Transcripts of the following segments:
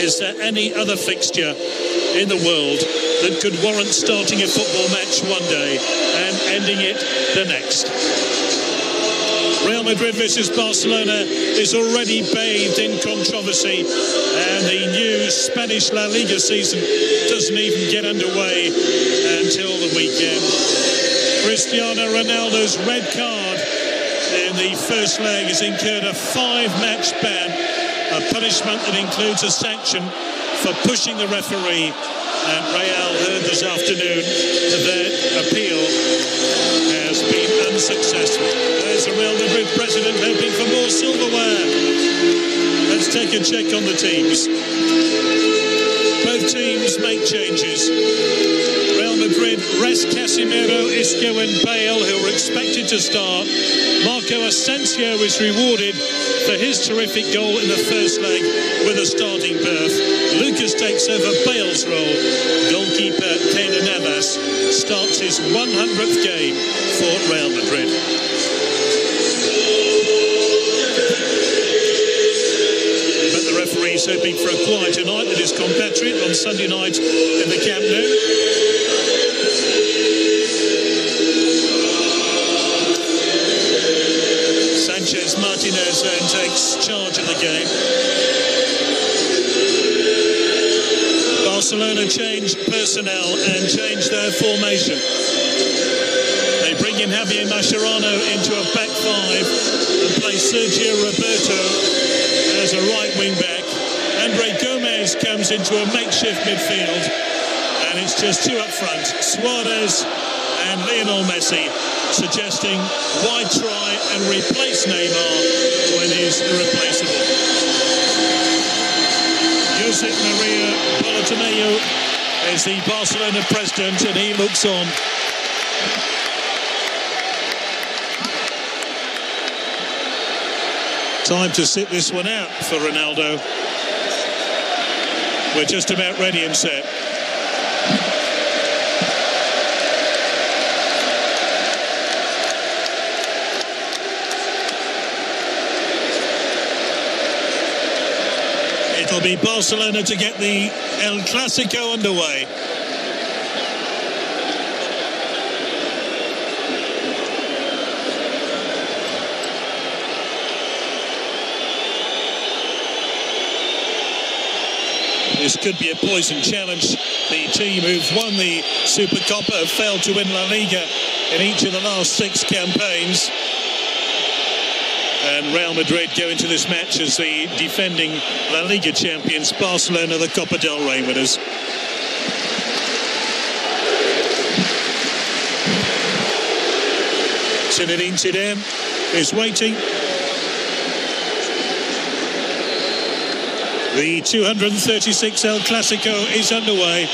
is there any other fixture in the world that could warrant starting a football match one day and ending it the next? Real Madrid versus Barcelona is already bathed in controversy, and the new Spanish La Liga season doesn't even get underway until the weekend. Cristiano Ronaldo's red card in the first leg has incurred a 5-match ban, a punishment that includes a sanction for pushing the referee, and Real heard this afternoon that their appeal has been unsuccessful. There's the Real Madrid president hoping for more silverware. Let's take a check on the teams. Both teams make changes. Real Madrid rest Casemiro, Isco and Bale, who were expected to start. Marco Asensio was rewarded for his terrific goal in the first leg with a starting berth. Lucas takes over Bale's role. Goalkeeper Keylor Navas starts his 100th game for Real Madrid. But the referee's hoping for a quieter night than his compatriot on Sunday night in the Camp Nou. Sanchez Martinez then takes charge of the game. Barcelona changed personnel and changed their formation. They bring in Javier Mascherano into a back five and play Sergio Roberto as a right wing back. Andre Gomez comes into a makeshift midfield, and it's just two up front, Suarez and Lionel Messi, suggesting why try and replace Neymar when he's irreplaceable. Josep Maria Bartomeu is the Barcelona president, and he looks on. Time to sit this one out for Ronaldo. We're just about ready and set. It'll be Barcelona to get the El Clasico underway. This could be a poison challenge. The team who've won the Supercopa have failed to win La Liga in each of the last 6 campaigns. And Real Madrid go into this match as the defending La Liga champions, Barcelona the Copa del Rey winners. Zinedine Zidane is waiting. The 236 El Clasico is underway.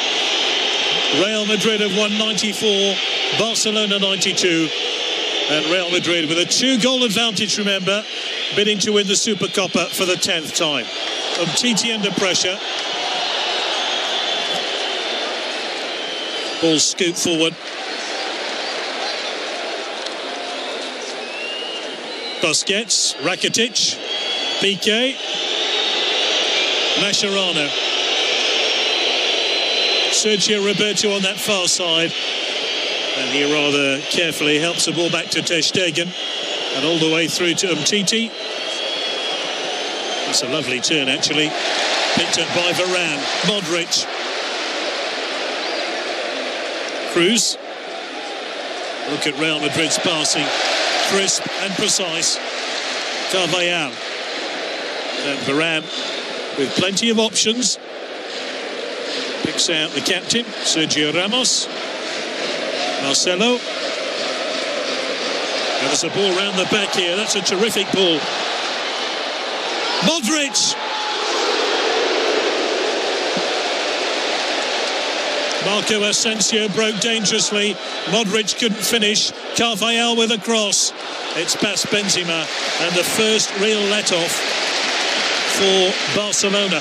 Real Madrid have won 94, Barcelona 92. And Real Madrid with a 2-goal advantage, remember, bidding to win the Supercopa for the 10th time. Umtiti under pressure. Ball scooped forward. Busquets, Rakitic, Piqué, Mascherano. Sergio Roberto on that far side. And he rather carefully helps the ball back to Ter Stegen and all the way through to Umtiti. That's a lovely turn, actually. Picked up by Varane. Modric. Cruz. Look at Real Madrid's passing. Crisp and precise. Carvajal. And Varane with plenty of options. Picks out the captain, Sergio Ramos. Marcelo. And there's a ball round the back here. That's a terrific ball. Modric. Marco Asensio broke dangerously. Modric couldn't finish. Carvajal with a cross. It's past Benzema, and the first real let-off for Barcelona.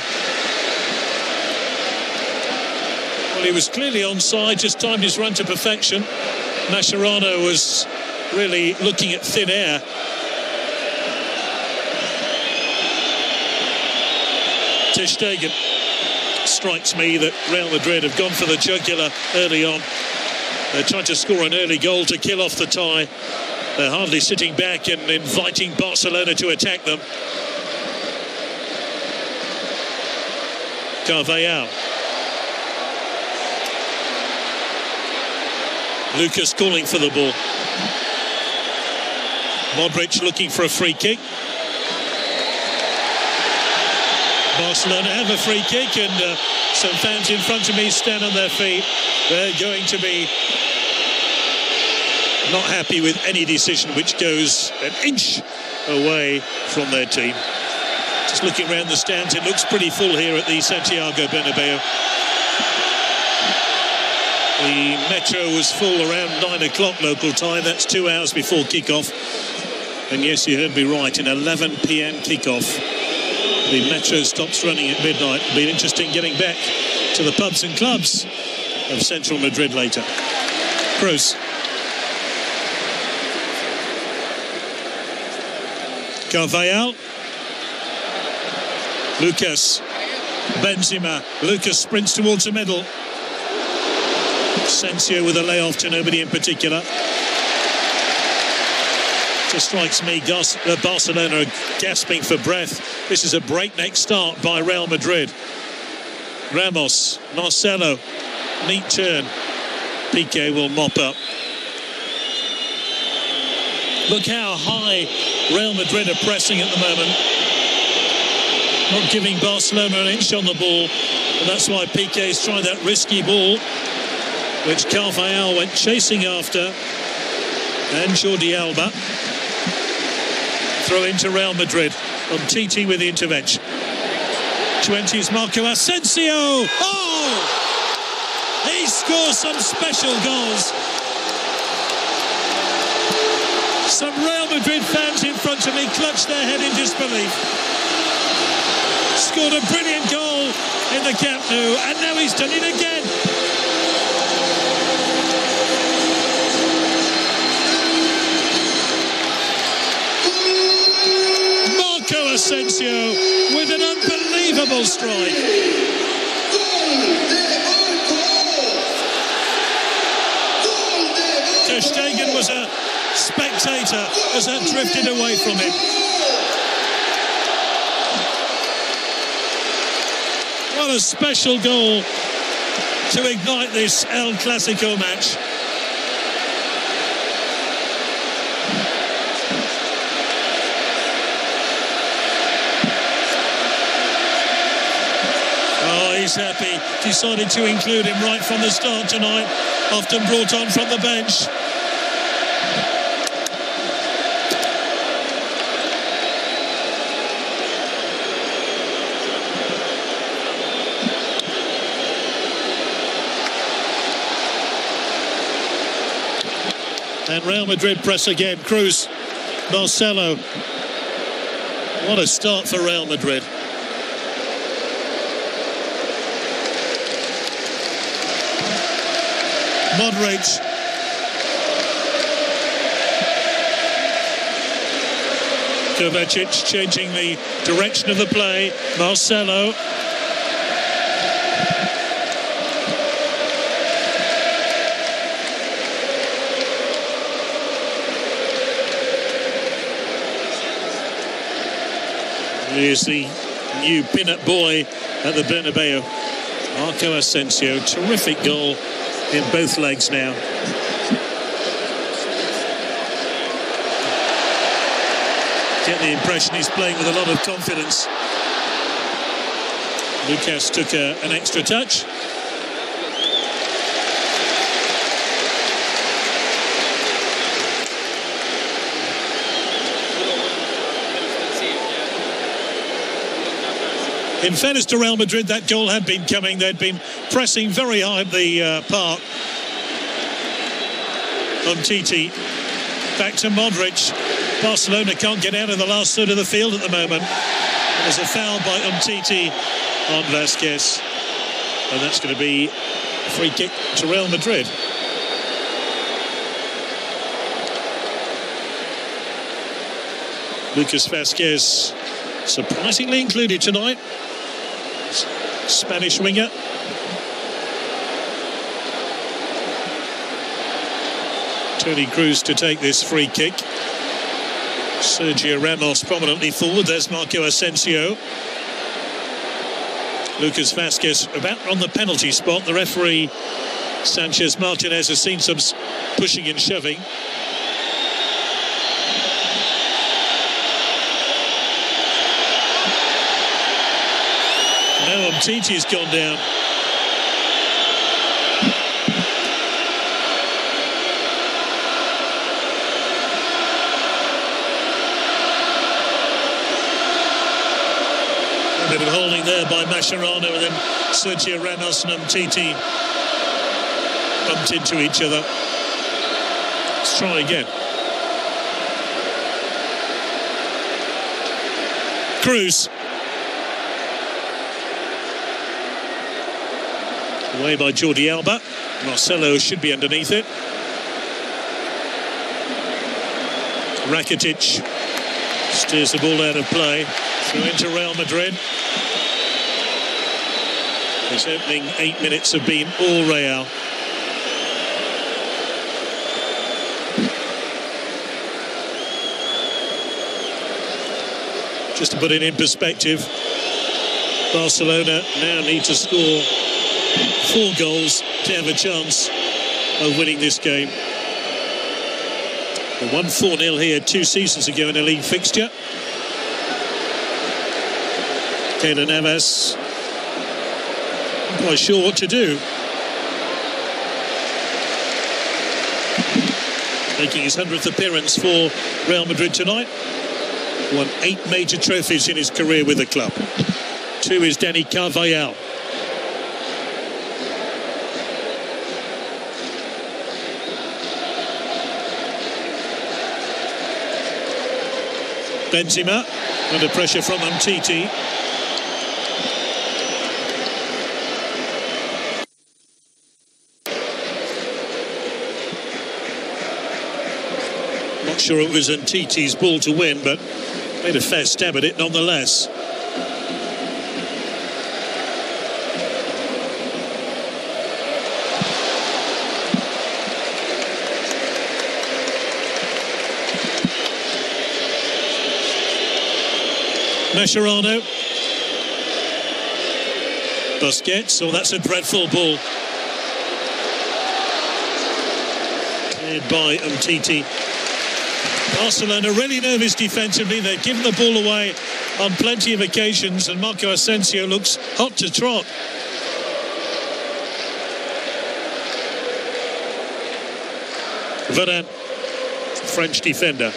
Well, he was clearly onside, just timed his run to perfection. Mascherano was really looking at thin air. Ter Stegen. strikes me that Real Madrid have gone for the jugular early on. They're trying to score an early goal to kill off the tie. They're hardly sitting back and inviting Barcelona to attack them. Carvajal. Lucas calling for the ball. Modric looking for a free kick. Barcelona have a free kick, and some fans in front of me stand on their feet. They're going to be not happy with any decision which goes an inch away from their team. Just looking around the stands, it looks pretty full here at the Santiago Bernabeu. The metro was full around 9 o'clock local time. That's 2 hours before kick-off. And yes, you heard me right, an 11 p.m. kick-off. The metro stops running at midnight. It'll be interesting getting back to the pubs and clubs of central Madrid later. Kroos. Carvajal. Lucas. Benzema. Lucas sprints towards the middle. Asensio with a layoff to nobody in particular. Just strikes me Barcelona are gasping for breath. This is a breakneck start by Real Madrid. Ramos, Marcelo, neat turn. Piqué will mop up. Look how high Real Madrid are pressing at the moment. Not giving Barcelona an inch on the ball. And that's why Piqué's trying that risky ball, which Carvajal went chasing after. And Jordi Alba. Throw into Real Madrid. Umtiti with the intervention. 20s Marco Asensio. Oh! He scores some special goals. Some Real Madrid fans in front of me clutched their head in disbelief. Scored a brilliant goal in the Camp Nou, and now he's done it again. Marco Asensio with an unbelievable strike. Ter Stegen was a spectator as that drifted away from him. What a special goal to ignite this El Clasico match. Oh, he's happy. Decided to include him right from the start tonight, often brought on from the bench. And Real Madrid press again. Kroos, Marcelo. What a start for Real Madrid. Modric. Kovacic changing the direction of the play. Marcelo. Here's the new pin-up boy at the Bernabeu, Marco Asensio. Terrific goal in both legs now. Get the impression he's playing with a lot of confidence. Lucas took an extra touch. In fairness to Real Madrid, that goal had been coming. They'd been pressing very high at the park. Umtiti back to Modric. Barcelona can't get out of the last third of the field at the moment. There's a foul by Umtiti on Vasquez, and that's going to be a free kick to Real Madrid. Lucas Vasquez surprisingly included tonight. Spanish winger. Toni Kroos to take this free kick. Sergio Ramos prominently forward. There's Marco Asensio. Lucas Vazquez about on the penalty spot. The referee, Sanchez Martinez, has seen some pushing and shoving. Now Umtiti's gone down. A bit of holding there by Mascherano, and then Sergio Ramos and Umtiti bumped into each other. Let's try again. Kroos. Away by Jordi Alba. Marcelo should be underneath it. Rakitic steers the ball out of play. Through into Real Madrid. His opening 8 minutes have been all Real. Just to put it in perspective, Barcelona now need to score 4 goals to have a chance of winning this game. They won 4-0 here 2 seasons ago in a league fixture. Keylor Navas not quite sure what to do. Making his 100th appearance for Real Madrid tonight. Won 8 major trophies in his career with the club. 2 is Dani Carvajal. Benzema under pressure from Umtiti. Not sure it was Umtiti's ball to win, but made a fair stab at it nonetheless. Mascherano. Busquets. Oh, that's a dreadful ball. Cleared by Umtiti. Barcelona really nervous defensively. They've given the ball away on plenty of occasions, and Marco Asensio looks hot to trot. Varane, French defender.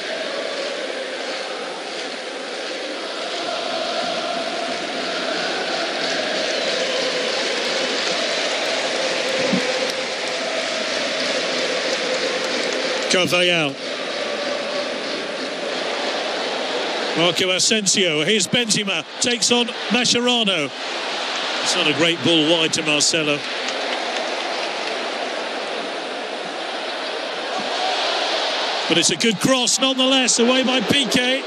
Carvajal. Marco Asensio. Here's Benzema. Takes on Mascherano. It's not a great ball wide to Marcelo. But it's a good cross nonetheless. Away by Piqué.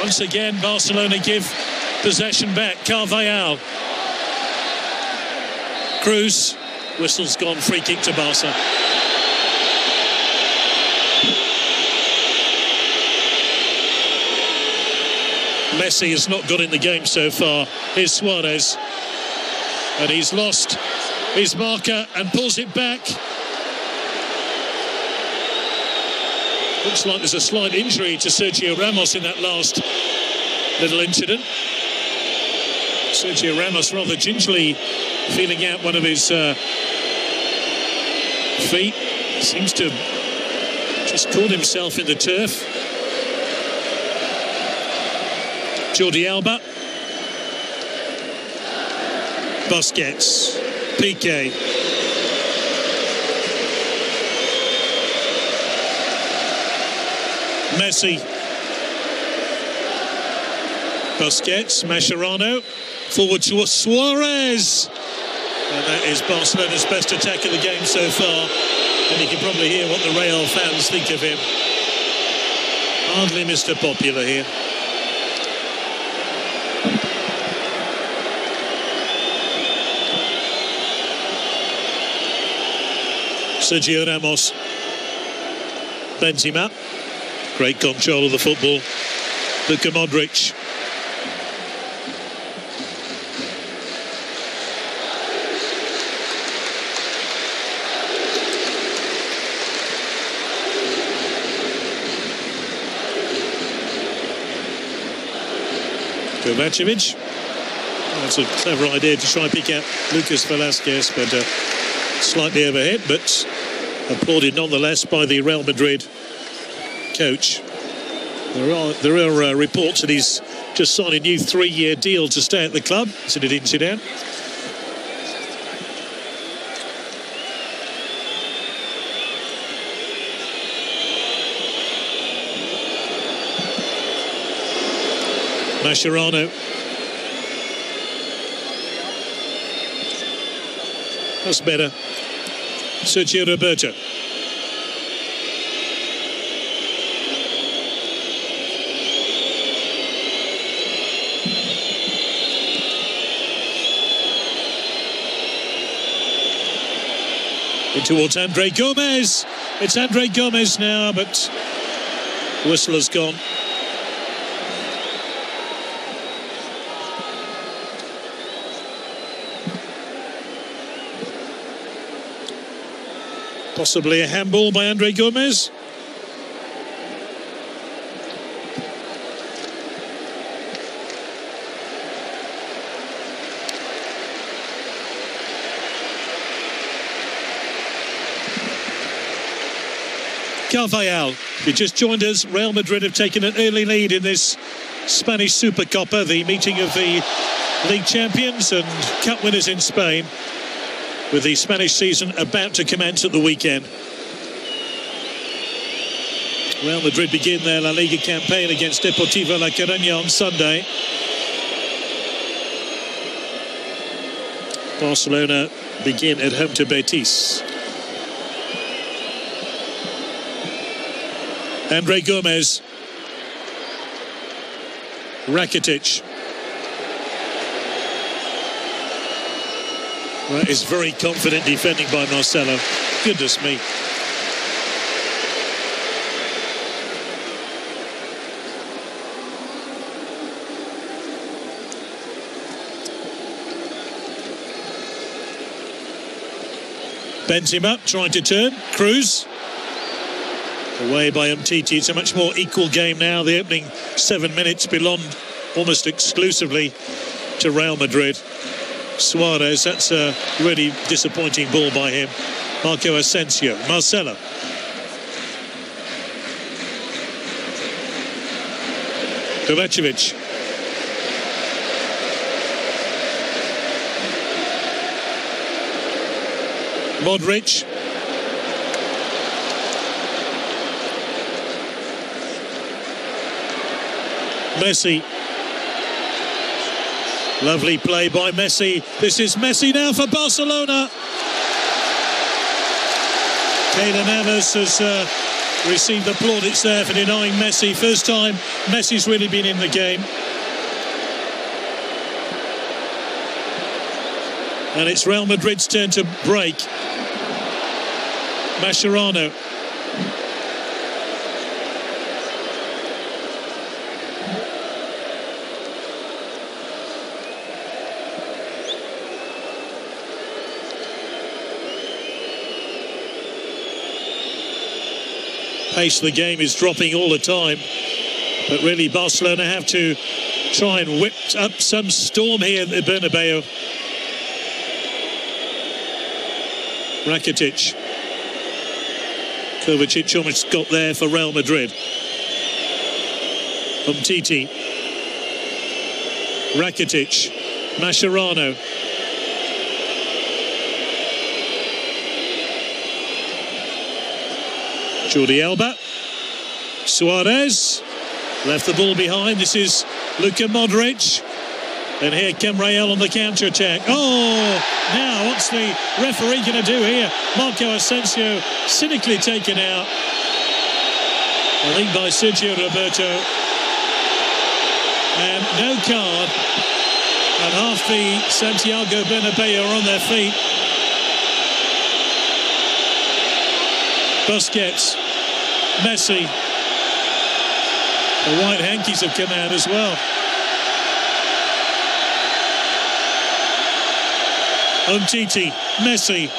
Once again, Barcelona give possession back. Carvajal. Kroos. Whistle's gone. Free kick to Barca. Messi has not got in the game so far. Here's Suarez. And he's lost his marker and pulls it back. Looks like there's a slight injury to Sergio Ramos in that last little incident. Sergio Ramos rather gingerly feeling out one of his feet. Seems to have just caught himself in the turf. Jordi Alba. Busquets. Piqué. Messi. Busquets. Mascherano. Forward to Suarez. And that is Barcelona's best attack of the game so far. And you can probably hear what the Real fans think of him. Hardly Mr. Popular here. Sergio Ramos. Benzema. Great control of the football. Luka Modric. Kovacevic. That's a clever idea to try and pick out Lucas Velasquez, but slightly overhead, but applauded nonetheless by the Real Madrid coach. There are reports that he's just signed a new 3-year deal to stay at the club. Zinedine Zidane. Mascherano. That's better. Sergio Roberto. In towards Andre Gomez. It's Andre Gomez now, but the whistle has gone. Possibly a handball by Andre Gomez. Carvajal, if you just joined us, Real Madrid have taken an early lead in this Spanish Supercopa, the meeting of the league champions and cup winners in Spain, with the Spanish season about to commence at the weekend. Real Madrid begin their La Liga campaign against Deportivo La Coruña on Sunday. Barcelona begin at home to Betis. Andre Gomez. Rakitic. That is very confident defending by Marcelo. Goodness me. Benzema trying to turn. Cruz. Away by Umtiti. It's a much more equal game now. The opening 7 minutes belong almost exclusively to Real Madrid. Suarez, that's a really disappointing ball by him. Marco Asensio. Marcelo. Kovacevic. Modric. Messi. Lovely play by Messi. This is Messi now for Barcelona. Keylor Navas has received the plaudits there for denying Messi. First time Messi's really been in the game. And it's Real Madrid's turn to break. Mascherano. Pace of the game is dropping all the time, but really Barcelona have to try and whip up some storm here at the Bernabeu. Rakitic. Kovacic almost got there for Real Madrid. Umtiti. Rakitic. Mascherano. Jordi Alba. Suarez. Left the ball behind. This is Luka Modric. And here come Real on the counter-attack. Oh, now what's the referee going to do here? Marco Asensio cynically taken out. I think by Sergio Roberto. And no card. And half the Santiago Bernabeu are on their feet. Busquets, Messi. The white hankies have come out as well. Umtiti, Messi.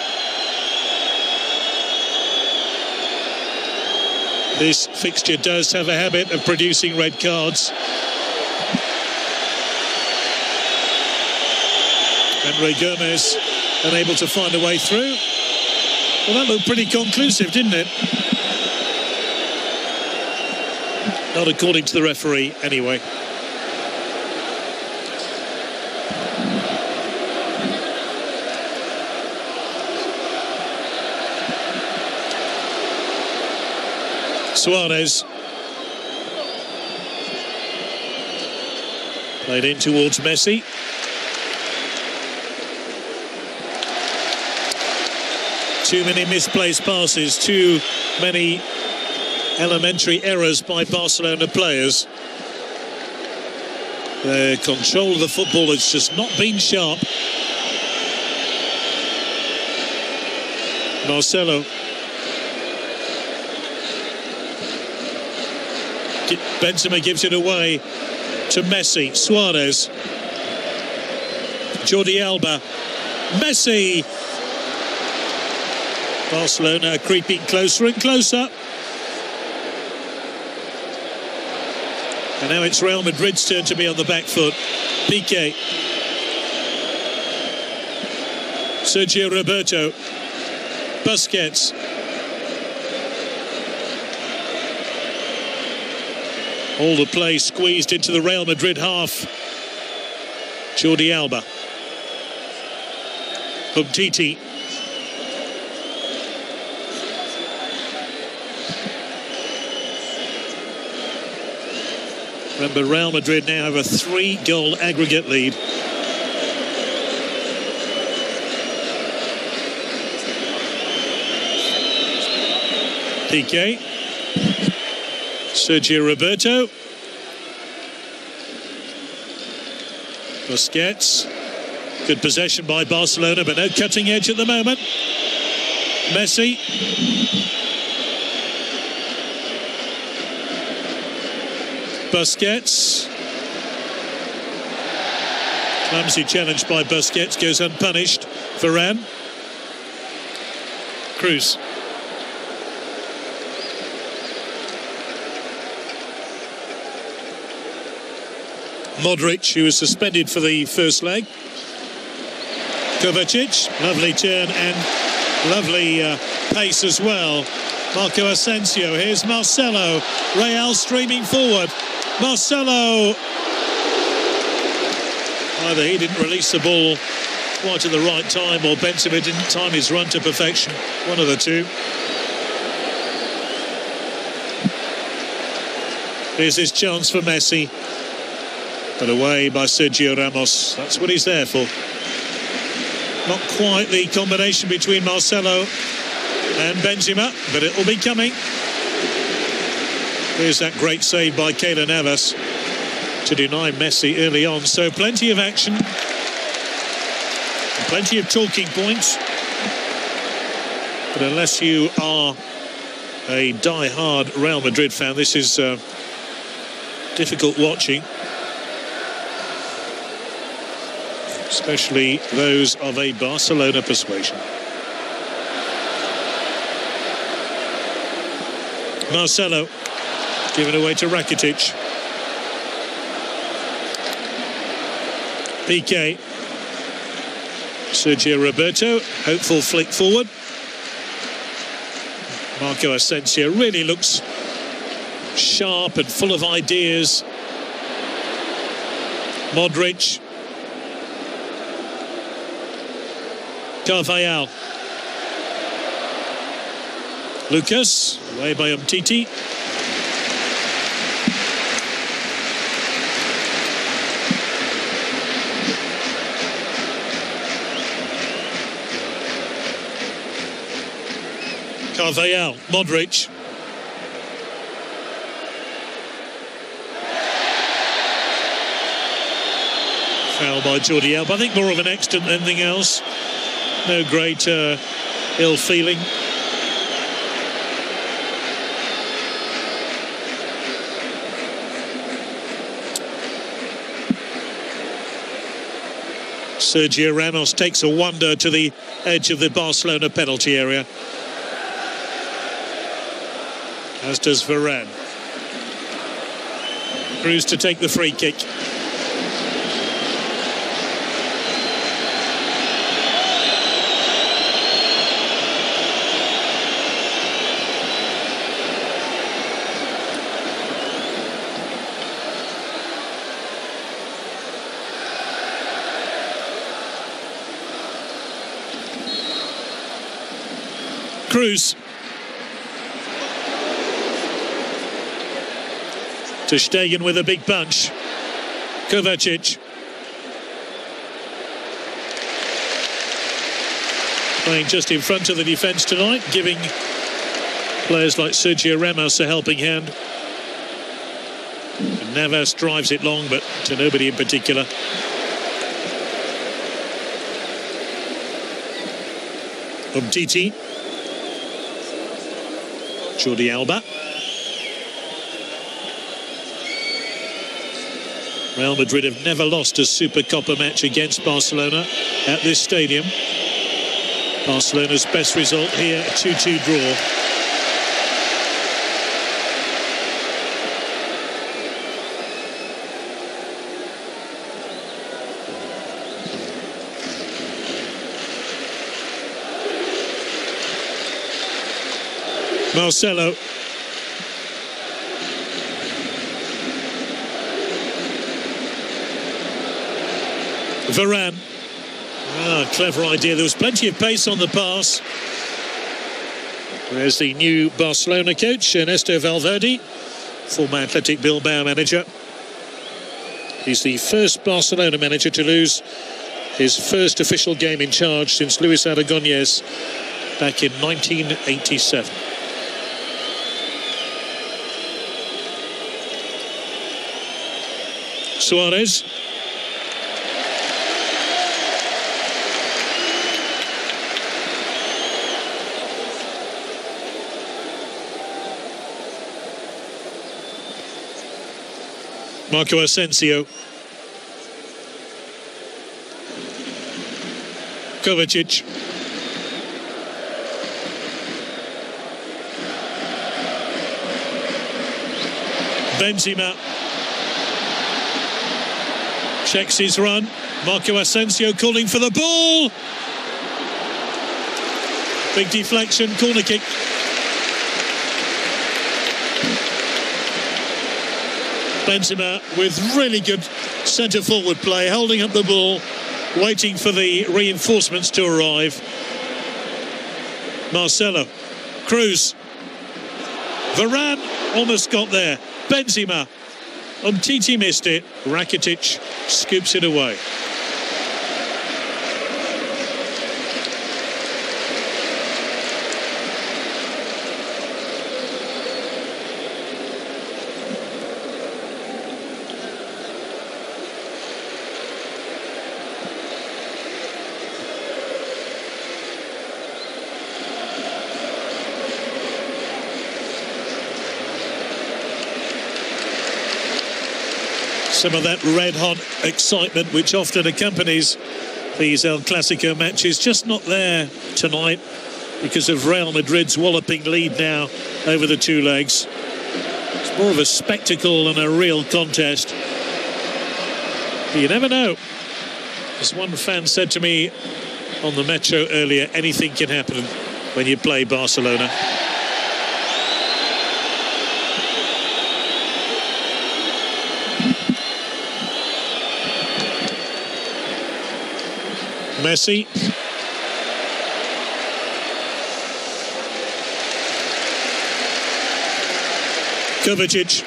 This fixture does have a habit of producing red cards. And Ray Gomez unable to find a way through. Well, that looked pretty conclusive, didn't it? Not according to the referee, anyway. Suarez. Played in towards Messi. Too many misplaced passes, too many elementary errors by Barcelona players. Their control of the football has just not been sharp. Marcelo. Benzema gives it away to Messi. Suarez. Jordi Alba. Messi. Barcelona creeping closer and closer. And now it's Real Madrid's turn to be on the back foot. Piqué. Sergio Roberto. Busquets. All the play squeezed into the Real Madrid half. Jordi Alba. Umtiti. Remember, Real Madrid now have a 3-goal aggregate lead. Piqué. Sergio Roberto. Busquets. Good possession by Barcelona, but no cutting edge at the moment. Messi. Busquets. Clumsy challenge by Busquets goes unpunished. Varane. Cruz. Modric, who was suspended for the first leg. Kovacic, lovely turn and lovely pace as well. Marco Asensio, here's Marcelo. Real streaming forward. Marcelo. Either he didn't release the ball quite at the right time, or Benzema didn't time his run to perfection. One of the two. Here's his chance for Messi. But away by Sergio Ramos. That's what he's there for. Not quite the combination between Marcelo and Benzema, but it will be coming. Here's that great save by Keylor Navas to deny Messi early on. So plenty of action, plenty of talking points. But unless you are a die-hard Real Madrid fan, this is difficult watching. Especially those of a Barcelona persuasion. Marcelo given away to Rakitic. Piqué. Sergio Roberto, hopeful flick forward. Marco Asensio really looks sharp and full of ideas. Modric. Carvajal. Lucas, away by Umtiti. Carvajal, Modric. Foul by Jordi Alba. I think more of an accident than anything else. No great ill feeling. Sergio Ramos takes a wonder to the edge of the Barcelona penalty area, as does Varane. Cruz to take the free kick. Cruz to Stegen with a big punch. Kovacic playing just in front of the defence tonight, giving players like Sergio Ramos a helping hand. And Navas drives it long, but to nobody in particular. Umtiti. Jordi Alba. Real Madrid have never lost a Super Copa match against Barcelona at this stadium. Barcelona's best result here, a 2-2 draw. Marcelo. Varane. Clever idea. There was plenty of pace on the pass. There's the new Barcelona coach, Ernesto Valverde, former Athletic Bilbao manager. He's the first Barcelona manager to lose his first official game in charge since Luis Aragonés back in 1987. Suarez. Marco Asensio. Kovacic. Benzema. Checks his run. Marco Asensio calling for the ball. Big deflection, corner kick. Benzema with really good centre forward play, holding up the ball, waiting for the reinforcements to arrive. Marcelo. Cruz. Varane almost got there. Benzema. Umtiti missed it. Rakitic scoops it away. Some of that red-hot excitement which often accompanies these El Clasico matches, just not there tonight because of Real Madrid's walloping lead now over the two legs. It's more of a spectacle than a real contest. But you never know. As one fan said to me on the Metro earlier, anything can happen when you play Barcelona. Messi. Kovacic.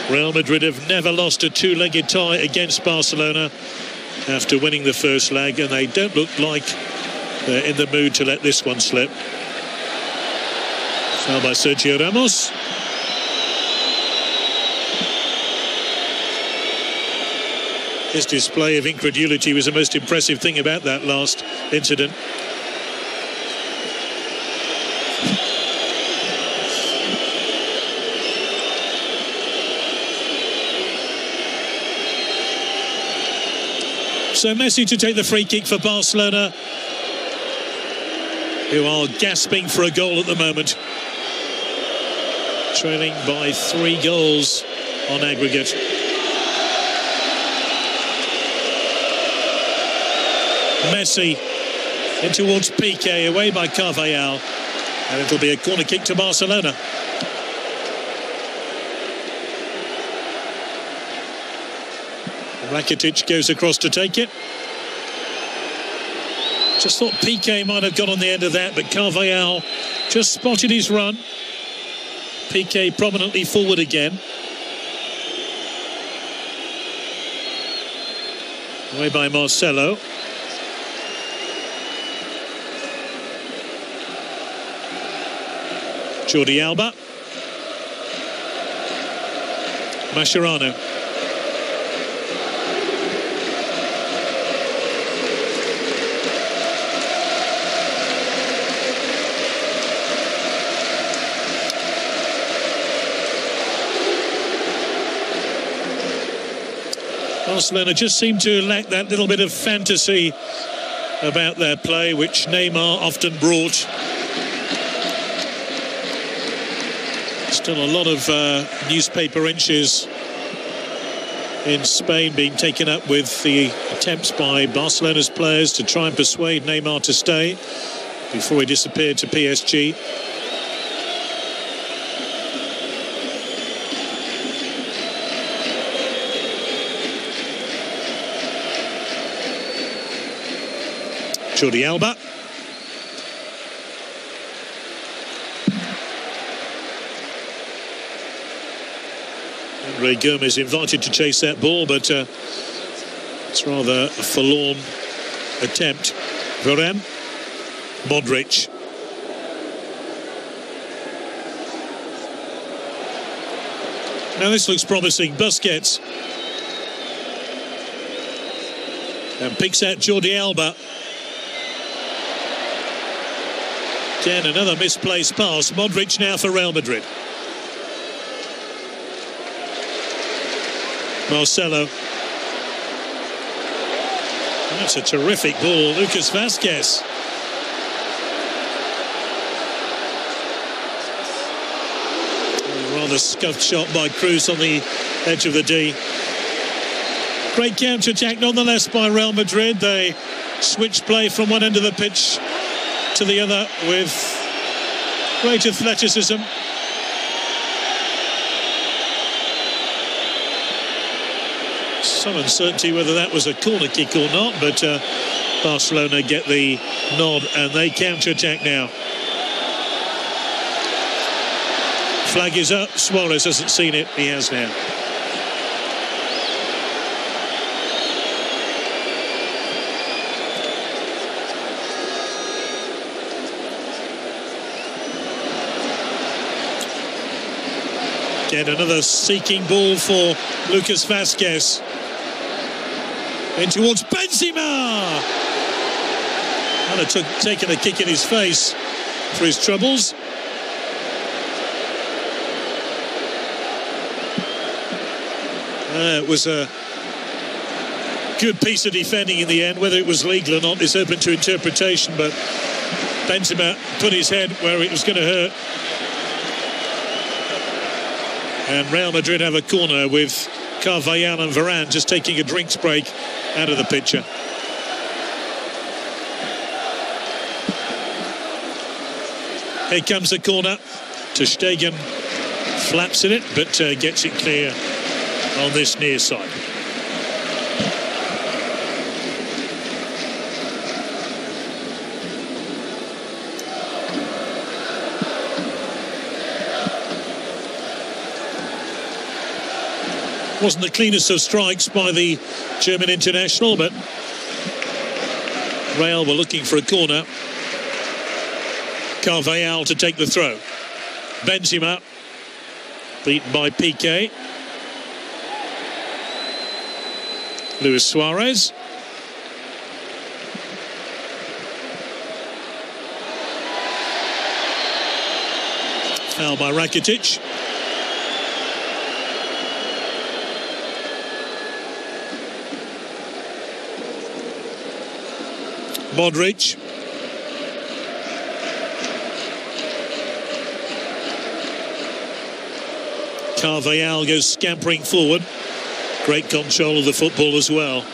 Real Madrid have never lost a two-legged tie against Barcelona after winning the first leg, and they don't look like they're in the mood to let this one slip. Now by Sergio Ramos. His display of incredulity was the most impressive thing about that last incident. So Messi to take the free kick for Barcelona, who are gasping for a goal at the moment. Trailing by 3 goals on aggregate. Messi in towards Piqué, away by Carvajal, and it'll be a corner kick to Barcelona. Rakitic goes across to take it. Just thought Piqué might have got on the end of that, but Carvajal just spotted his run. Piqué prominently forward again. Away by Marcelo. Jordi Alba. Mascherano. Barcelona just seem to lack that little bit of fantasy about their play, which Neymar often brought. Still a lot of newspaper inches in Spain being taken up with the attempts by Barcelona's players to try and persuade Neymar to stay before he disappeared to PSG. Jordi Alba. Ray Gomez invited to chase that ball, but it's rather a forlorn attempt. Varane. Modric. Now this looks promising. Busquets. And picks out Jordi Alba. Again, another misplaced pass. Modric now for Real Madrid. Marcelo. That's a terrific ball. Lucas Vázquez. Rather scuffed shot by Cruz on the edge of the D. Great counter-attack nonetheless by Real Madrid. They switch play from one end of the pitch to the other with great athleticism. Some uncertainty whether that was a corner kick or not, but Barcelona get the nod and they counter-attack now. Flag is up. Suarez hasn't seen it. He has now. Again, another seeking ball for Lucas Vázquez. In towards Benzema. Kind of taken a kick in his face for his troubles. It was a good piece of defending in the end. Whether it was legal or not is open to interpretation, but Benzema put his head where it was going to hurt. And Real Madrid have a corner with Carvajal and Varane just taking a drinks break out of the picture. Here comes the corner. Ter Stegen flaps at it, but gets it clear on this near side. Wasn't the cleanest of strikes by the German international, but Real were looking for a corner. Carvajal to take the throw. Benzema, beaten by Piqué. Luis Suarez. Foul by Rakitic. Modric. Carvajal goes scampering forward. Great control of the football as well.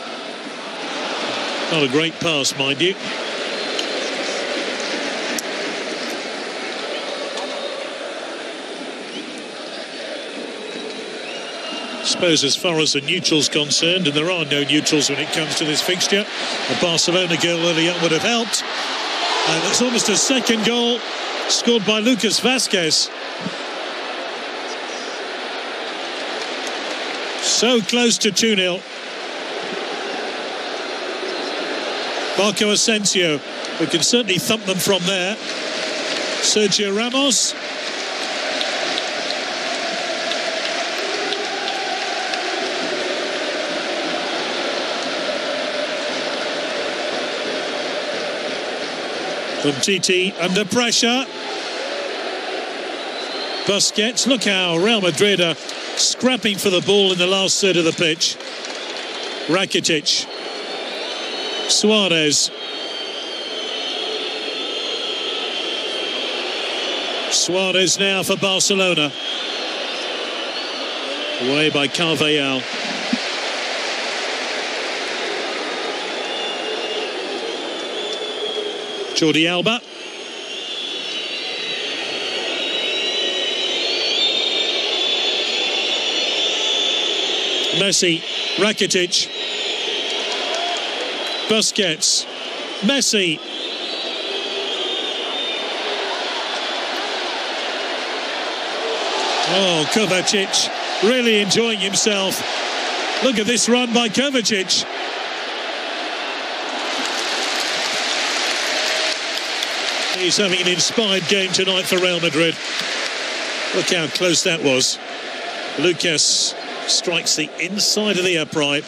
Not a great pass, mind you. I suppose as far as the neutral's concerned, and there are no neutrals when it comes to this fixture, the Barcelona goal early on would have helped. And it's almost a second goal scored by Lucas Vázquez. So close to 2-0. Marco Asensio, who can certainly thump them from there. Sergio Ramos. Umtiti under pressure. Busquets. Look how Real Madrid are scrapping for the ball in the last third of the pitch. Rakitic. Suarez. Suarez now for Barcelona. Away by Carvajal. Jordi Alba. Messi, Rakitic, Busquets, Messi. Oh, Kovacic really enjoying himself. Look at this run by Kovacic. He's having an inspired game tonight for Real Madrid. Look how close that was. Lucas strikes the inside of the upright.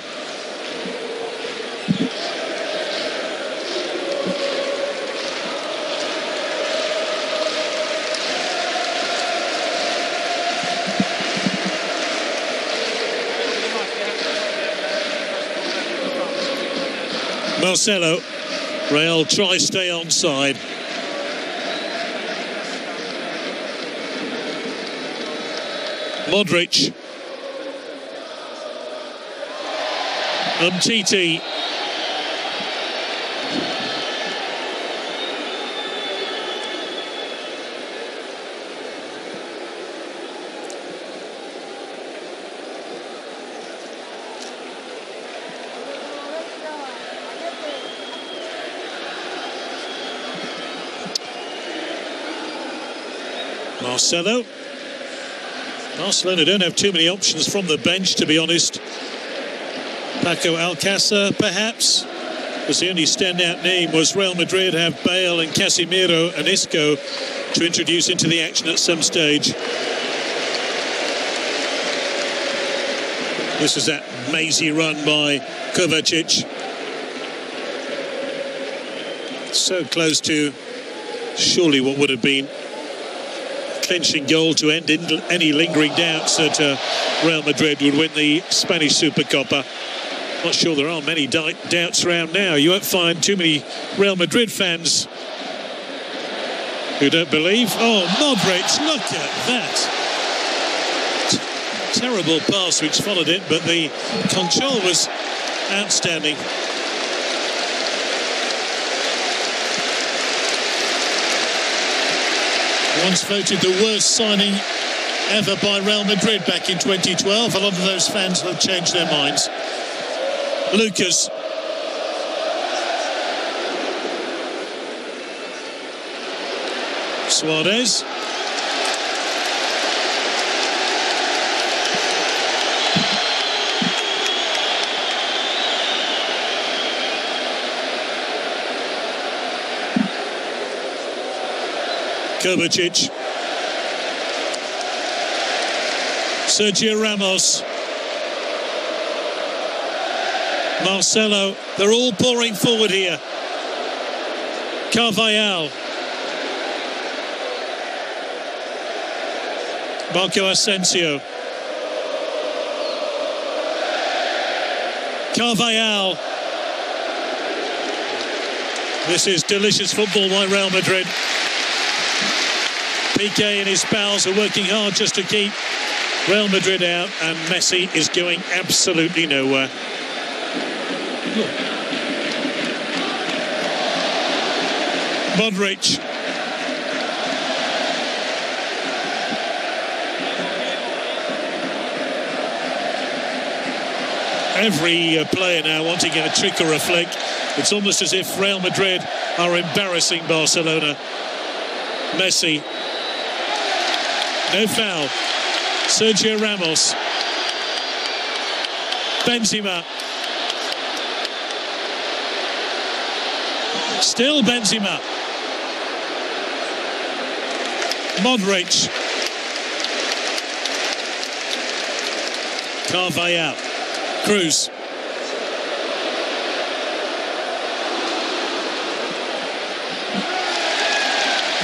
Marcelo. Real try stay onside. Modric. Umtiti. Marcelo. Barcelona don't have too many options from the bench, to be honest. Paco Alcácer, perhaps, was the only standout name. Was Real Madrid have Bale and Casemiro and Isco to introduce into the action at some stage? This is that mazy run by Kovacic. So close to surely what would have been clinching goal to end any lingering doubts that Real Madrid would win the Spanish Supercopa. Not sure there are many doubts around now. You won't find too many Real Madrid fans who don't believe. Oh, Modric, look at that. Terrible pass which followed it, but the control was outstanding. Once voted the worst signing ever by Real Madrid back in 2012. A lot of those fans have changed their minds. Lucas. Suarez. Kovacic. Sergio Ramos. Marcelo. They're all pouring forward here. Carvajal. Marco Asensio. Carvajal. This is delicious football by Real Madrid. Piqué and his pals are working hard just to keep Real Madrid out, and Messi is going absolutely nowhere. Modric. Every player now wanting a trick or a flick. It's almost as if Real Madrid are embarrassing Barcelona. Messi. No foul. Sergio Ramos. Benzema. Still Benzema. Modric. Carvajal. Cruz.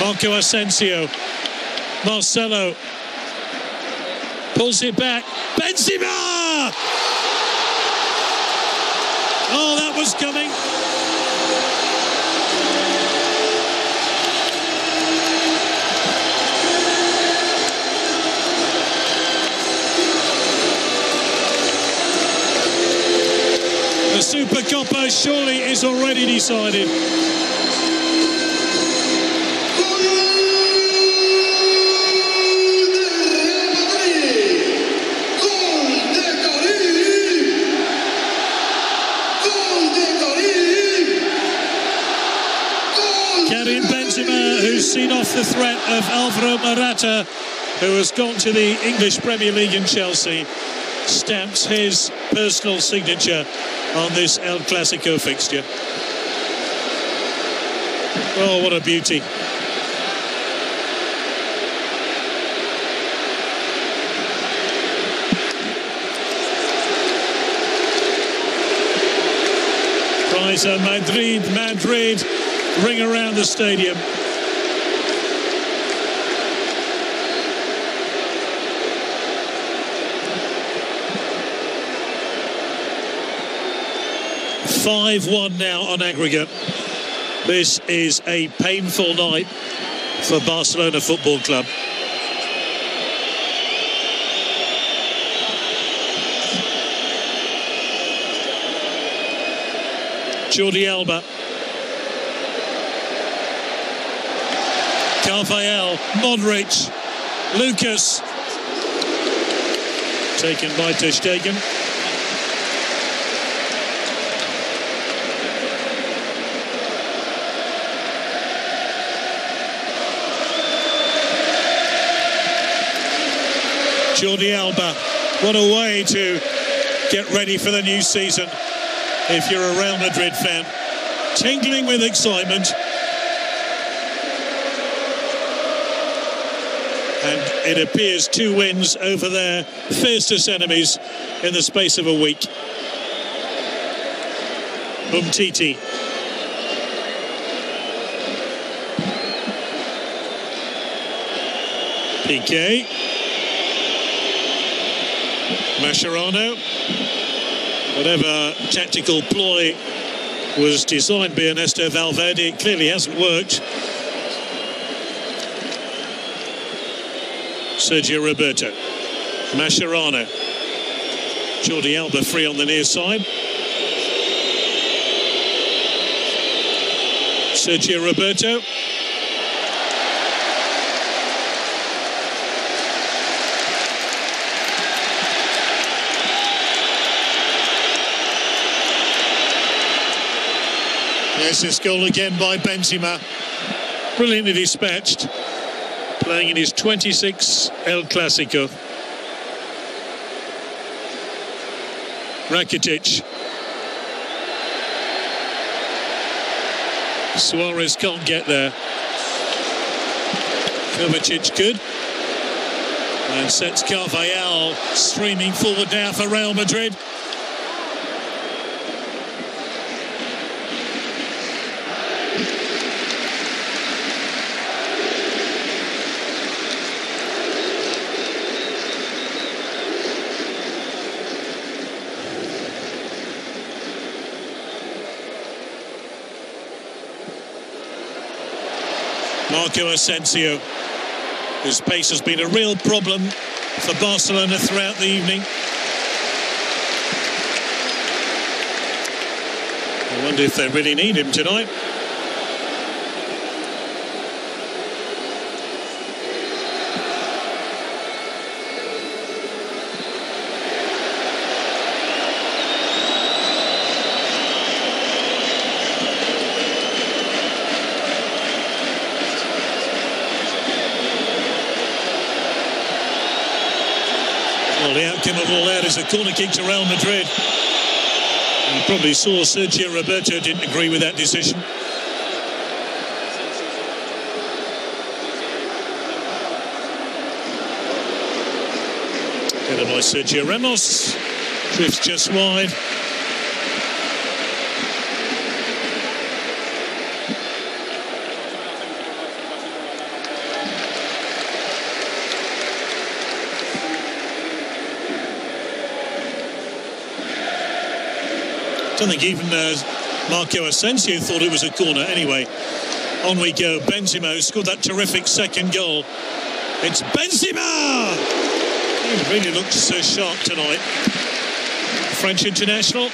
Marco Asensio. Marcelo. Pulls it back. Benzema! Oh, that was coming. The Supercopa surely is already decided. Benzema, who's seen off the threat of Alvaro Morata, who has gone to the English Premier League in Chelsea, stamps his personal signature on this El Clasico fixture. Oh, what a beauty. Prize Madrid ring around the stadium. (5-1) now on aggregate. This is a painful night for Barcelona Football Club. Jordi Alba. Carvajal, Modric, Lucas. Taken by Ter Stegen. Jordi Alba. What a way to get ready for the new season if you're a Real Madrid fan. Tingling with excitement. And it appears 2 wins over their fiercest enemies in the space of a week. Umtiti. Piqué. Mascherano. Whatever tactical ploy was designed by Ernesto Valverde, it clearly hasn't worked. Sergio Roberto. Mascherano. Jordi Alba free on the near side. Sergio Roberto. Yes, this goal again by Benzema. Brilliantly dispatched. Playing in his 26th El Clasico. Rakitic. Suarez can't get there. Kovacic good. And sets Carvajal streaming forward now for Real Madrid. Marco Asensio, whose pace has been a real problem for Barcelona throughout the evening. I wonder if they really need him tonight. Well, the outcome of all that is a corner kick to Real Madrid. You probably saw Sergio Roberto didn't agree with that decision. Headed by Sergio Ramos. Drifts just wide. I don't think even Marco Asensio thought it was a corner. Anyway, on we go. Benzema scored that terrific second goal. It's Benzema! He really looks so sharp tonight. French international.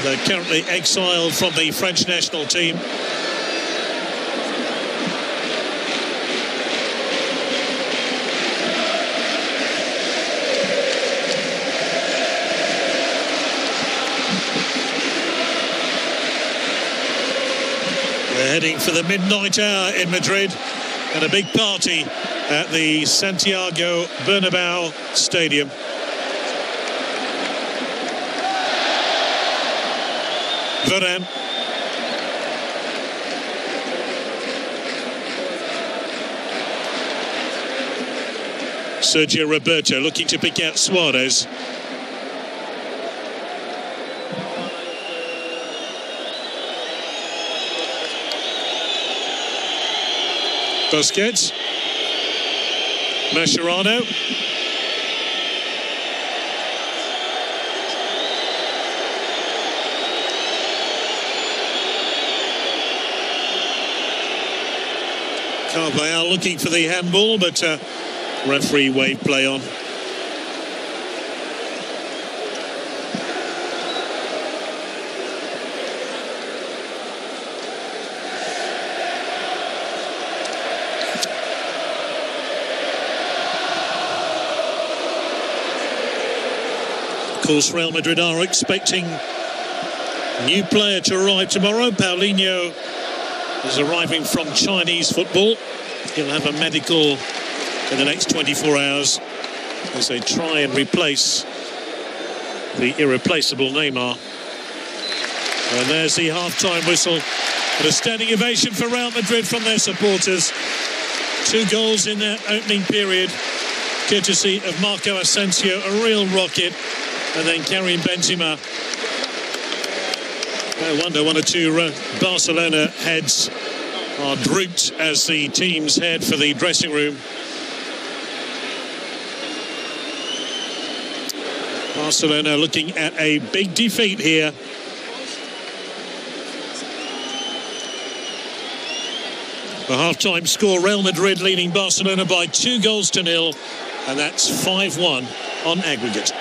They're currently exiled from the French national team. We're heading for the midnight hour in Madrid and a big party at the Santiago Bernabéu Stadium. Varane. Sergio Roberto looking to pick out Suarez. Busquets. Mascherano. Carvajal looking for the handball, but referee waved play on. Of course, Real Madrid are expecting a new player to arrive tomorrow. Paulinho is arriving from Chinese football. He'll have a medical in the next 24 hours as they try and replace the irreplaceable Neymar. And there's the half-time whistle. And a standing ovation for Real Madrid from their supporters. 2 goals in that opening period, courtesy of Marco Asensio, a real rocket. And then Karim Benzema. I wonder one or two Barcelona heads are drooped as the teams head for the dressing room. Barcelona looking at a big defeat here. The half-time score, Real Madrid leading Barcelona by 2-0, and that's 5-1 on aggregate.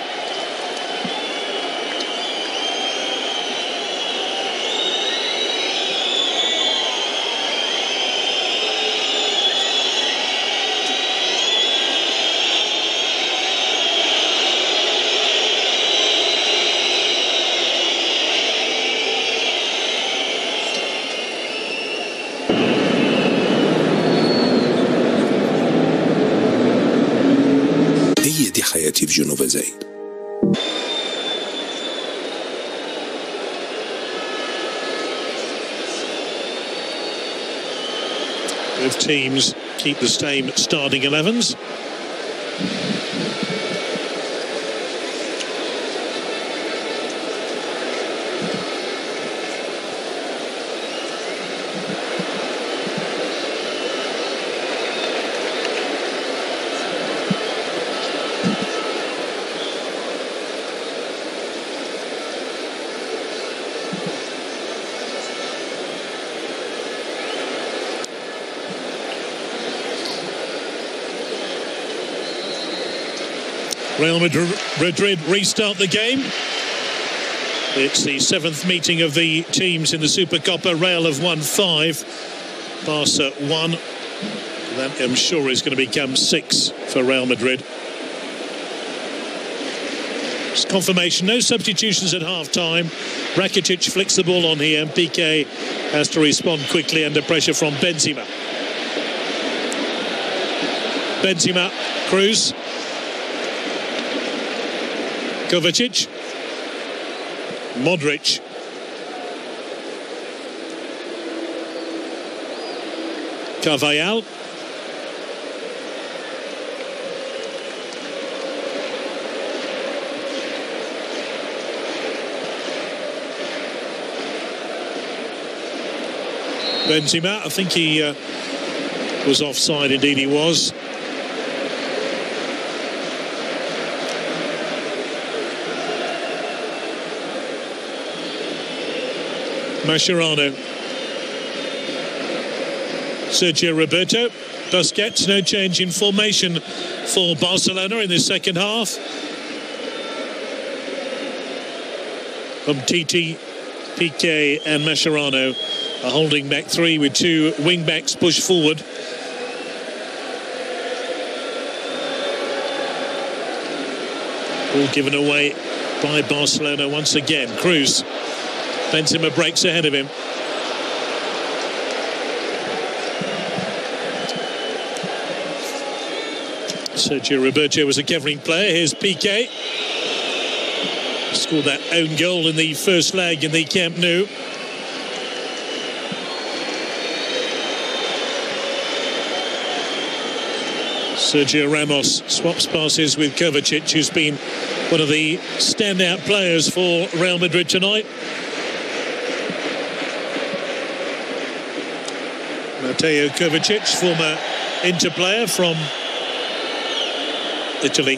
حياتي في جنوب زايد. Both teams keep the same starting 11s. Real Madrid restart the game. It's the 7th meeting of the teams in the Supercopa. Real have won 5, Barca 1. That, I'm sure, is going to become 6 for Real Madrid. It's confirmation, no substitutions at half-time. Rakitic flicks the ball on here, and Piqué has to respond quickly under pressure from Benzema. Benzema, Cruz, Kovacic, Modric, Carvajal, Benzema, I think he was offside, indeed he was. Mascherano, Sergio Roberto, Busquets. No change in formation for Barcelona in the second half. Umtiti, Piqué and Mascherano are holding back 3 with 2 wing-backs pushed forward. All given away by Barcelona once again. Cruz. Benzema breaks ahead of him. Sergio Roberto was a covering player. Here's Piqué. Scored that own goal in the first leg in the Camp Nou. Sergio Ramos swaps passes with Kovacic, who's been one of the standout players for Real Madrid tonight. Mateo Kovacic, former Inter player from Italy.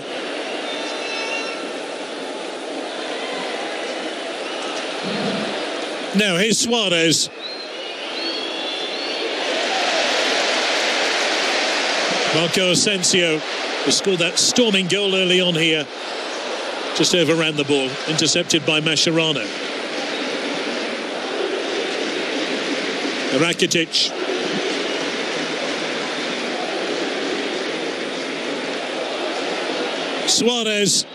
Now here's Suarez. Marco Asensio has scored that storming goal early on here. Just overran the ball, intercepted by Mascherano. Rakitic. Suarez.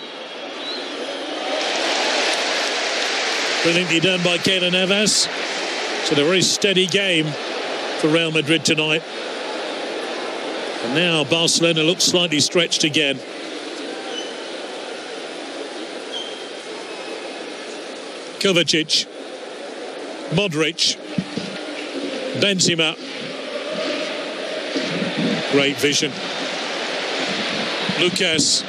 Brilliantly done by Keylor Navas. It's a very steady game for Real Madrid tonight. And now Barcelona looks slightly stretched again. Kovacic, Modric, Benzema. Great vision. Lucas.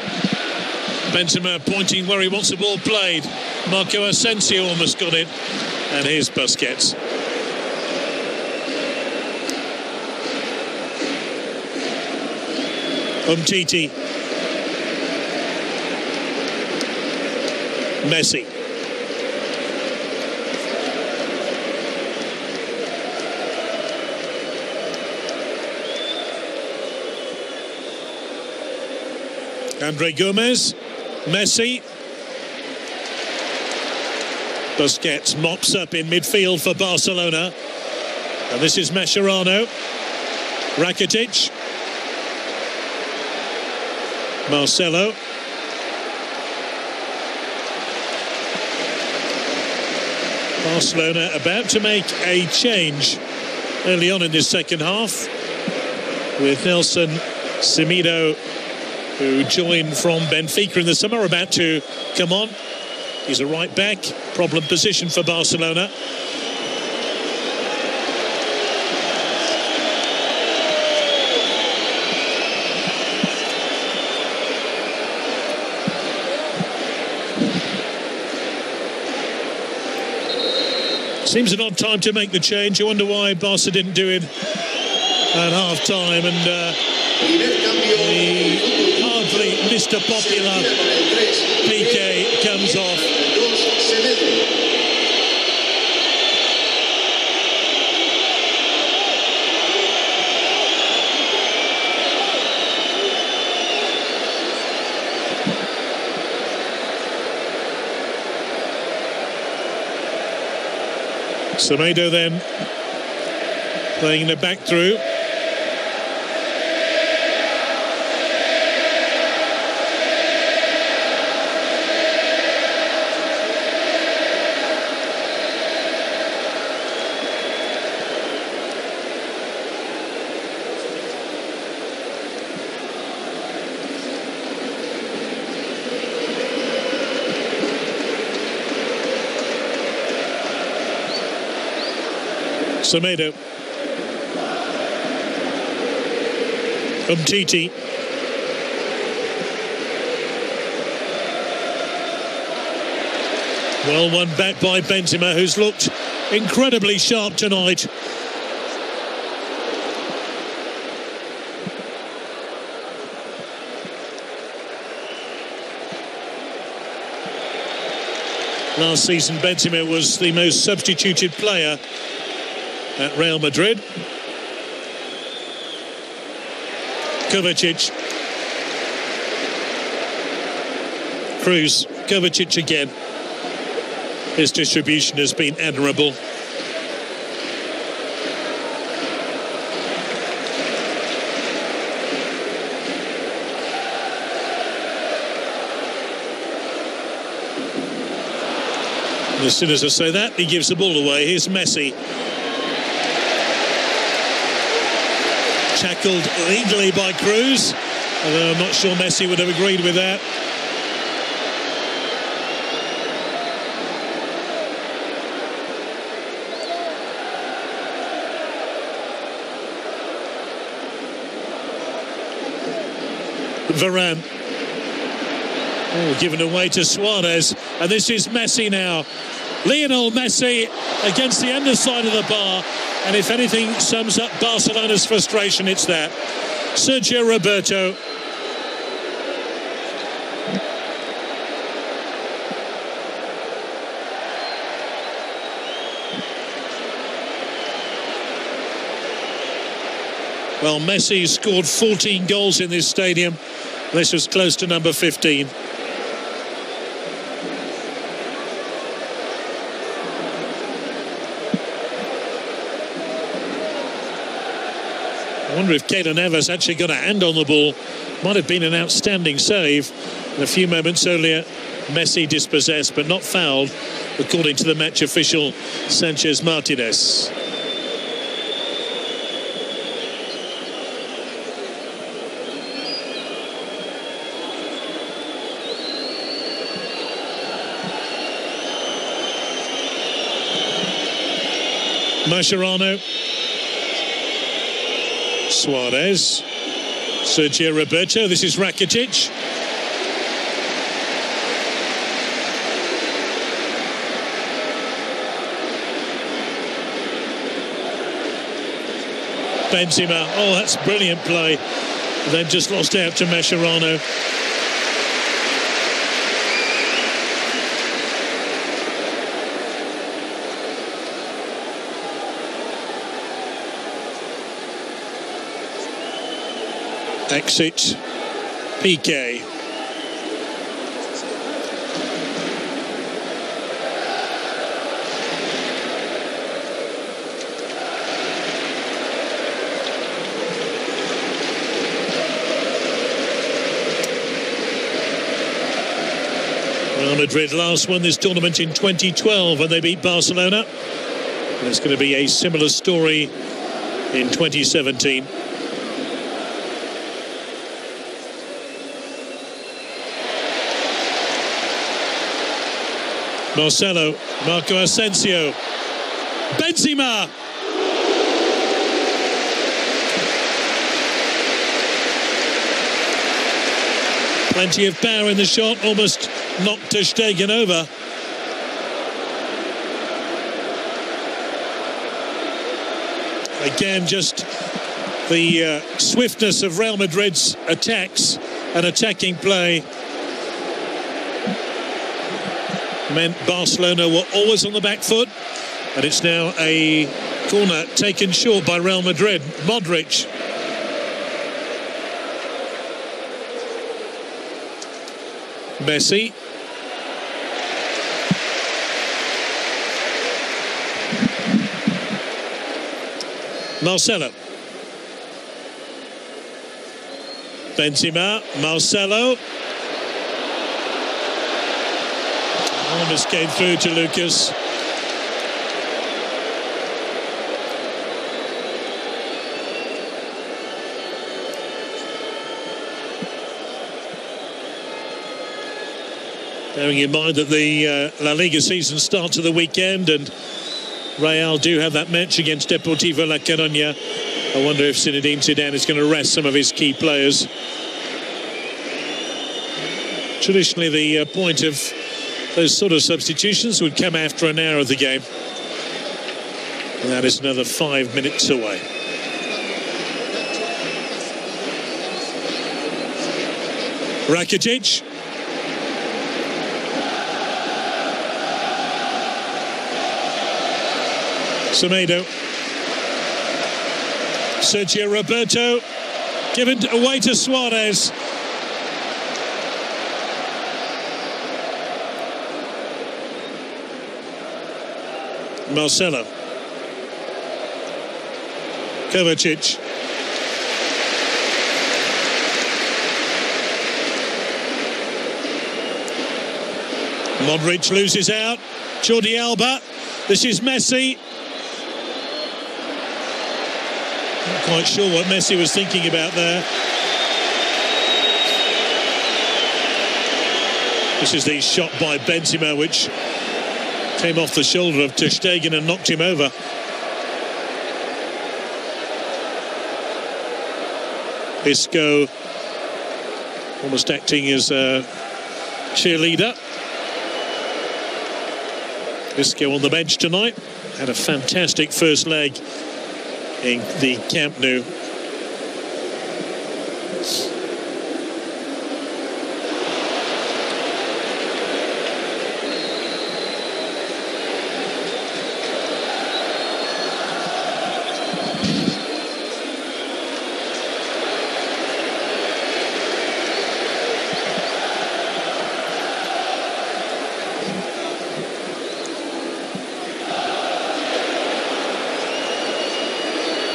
Benzema pointing where he wants the ball played. Marco Asensio almost got it. And here's Busquets. Umtiti. Messi. Andre Gomez. Messi. Busquets mops up in midfield for Barcelona. And this is Mascherano. Rakitic. Marcelo. Barcelona about to make a change early on in this second half with Nelson Semedo, who joined from Benfica in the summer, about to come on. He's a right back, problem position for Barcelona. Seems an odd time to make the change. I wonder why Barca didn't do it at half-time. And the hardly Mr. Popular Piqué comes off. Semedo then playing the back through. Semedo. Umtiti. Well won back by Benzema, who's looked incredibly sharp tonight. Last season, Benzema was the most substituted player at Real Madrid. Kovacic. Cruz. Kovacic again. His distribution has been admirable. And as soon as I say that, he gives the ball away. Here's Messi. Tackled legally by Cruz, although I'm not sure Messi would have agreed with that. Varane. Oh, given away to Suarez, and this is Messi now. Lionel Messi against the underside of the bar. And if anything sums up Barcelona's frustration, it's that. Sergio Roberto. Well, Messi scored 14 goals in this stadium. This was close to number 15. I wonder if Keylor Navas actually got a hand on the ball. Might have been an outstanding save. And a few moments earlier, Messi dispossessed but not fouled, according to the match official Sanchez Martinez. Mascherano. Suarez. Sergio Roberto. This is Rakitic. Benzema. Oh, that's brilliant play. Then just lost out to Mascherano. Exit. PK. Real Madrid last won this tournament in 2012 when they beat Barcelona. And it's going to be a similar story in 2017. Marcelo, Marco Asensio, Benzema. Plenty of power in the shot, almost knocked ter Stegen over. Again, just the swiftness of Real Madrid's attacks and attacking play meant Barcelona were always on the back foot, and it's now a corner taken short by Real Madrid. Modric. Messi. Marcelo. Benzema, Marcelo. Almost came through to Lucas. Bearing in mind that the La Liga season starts at the weekend and Real do have that match against Deportivo La Coruña. I wonder if Zinedine Zidane is going to rest some of his key players. Traditionally, the point of those sort of substitutions would come after an hour of the game. And that is another 5 minutes away. Rakitic. Semedo. Sergio Roberto. Given away to Suarez. Marcelo. Kovacic. Modric loses out. Jordi Alba. This is Messi. Not quite sure what Messi was thinking about there. This is the shot by Benzema, which came off the shoulder of Ter Stegen and knocked him over. Isco almost acting as a cheerleader. Isco on the bench tonight. Had a fantastic first leg in the Camp Nou.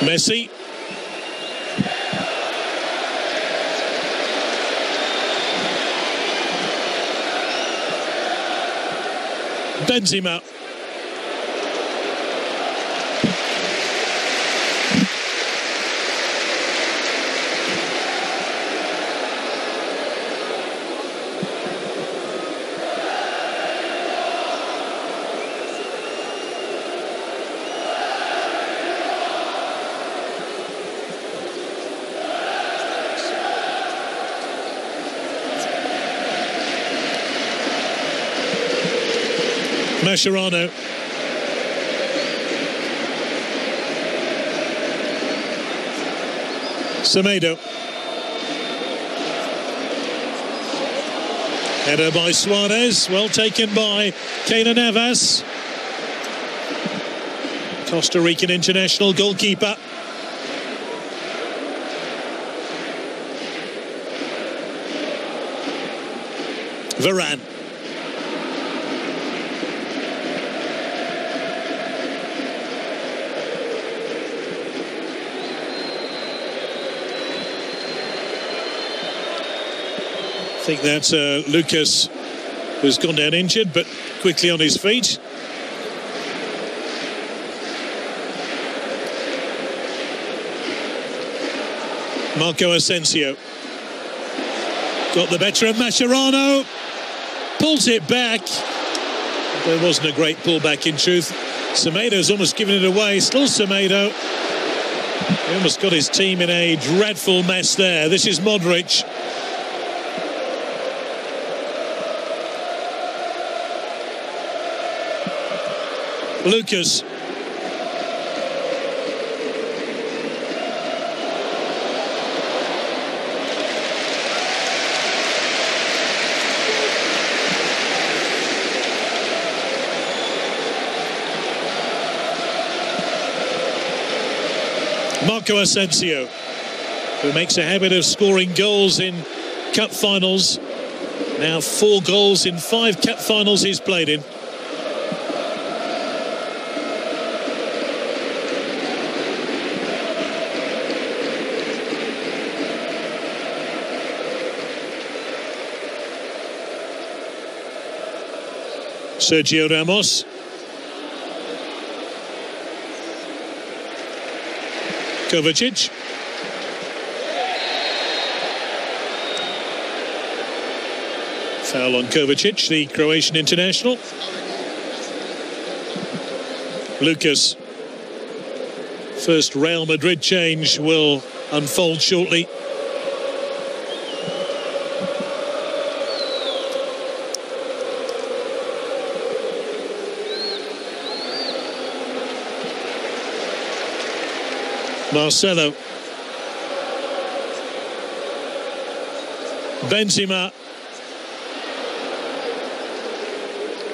Messi. Benzema. Mascherano. Semedo. Header by Suarez, well taken by Keylor Navas. Costa Rican international goalkeeper. Varane. I think that's Lucas, who's gone down injured, but quickly on his feet. Marco Asensio. Got the better of Mascherano. Pulls it back. There wasn't a great pullback in truth. Semedo's almost given it away. Still Semedo. He almost got his team in a dreadful mess there. This is Modric. Lucas. Marco Asensio, who makes a habit of scoring goals in cup finals. Now 4 goals in 5 cup finals he's played in. Sergio Ramos. Kovacic. Foul on Kovacic, the Croatian international. Lucas. First Real Madrid change will unfold shortly. Marcelo. Benzema.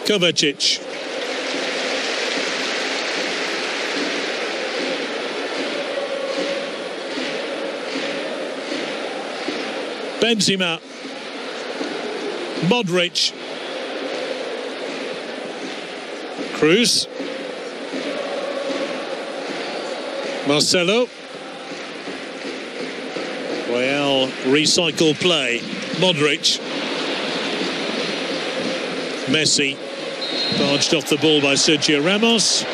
Kovacic. Benzema. Modric. Cruz. Marcelo. Real recycle play. Modric. Messi. Barged off the ball by Sergio Ramos.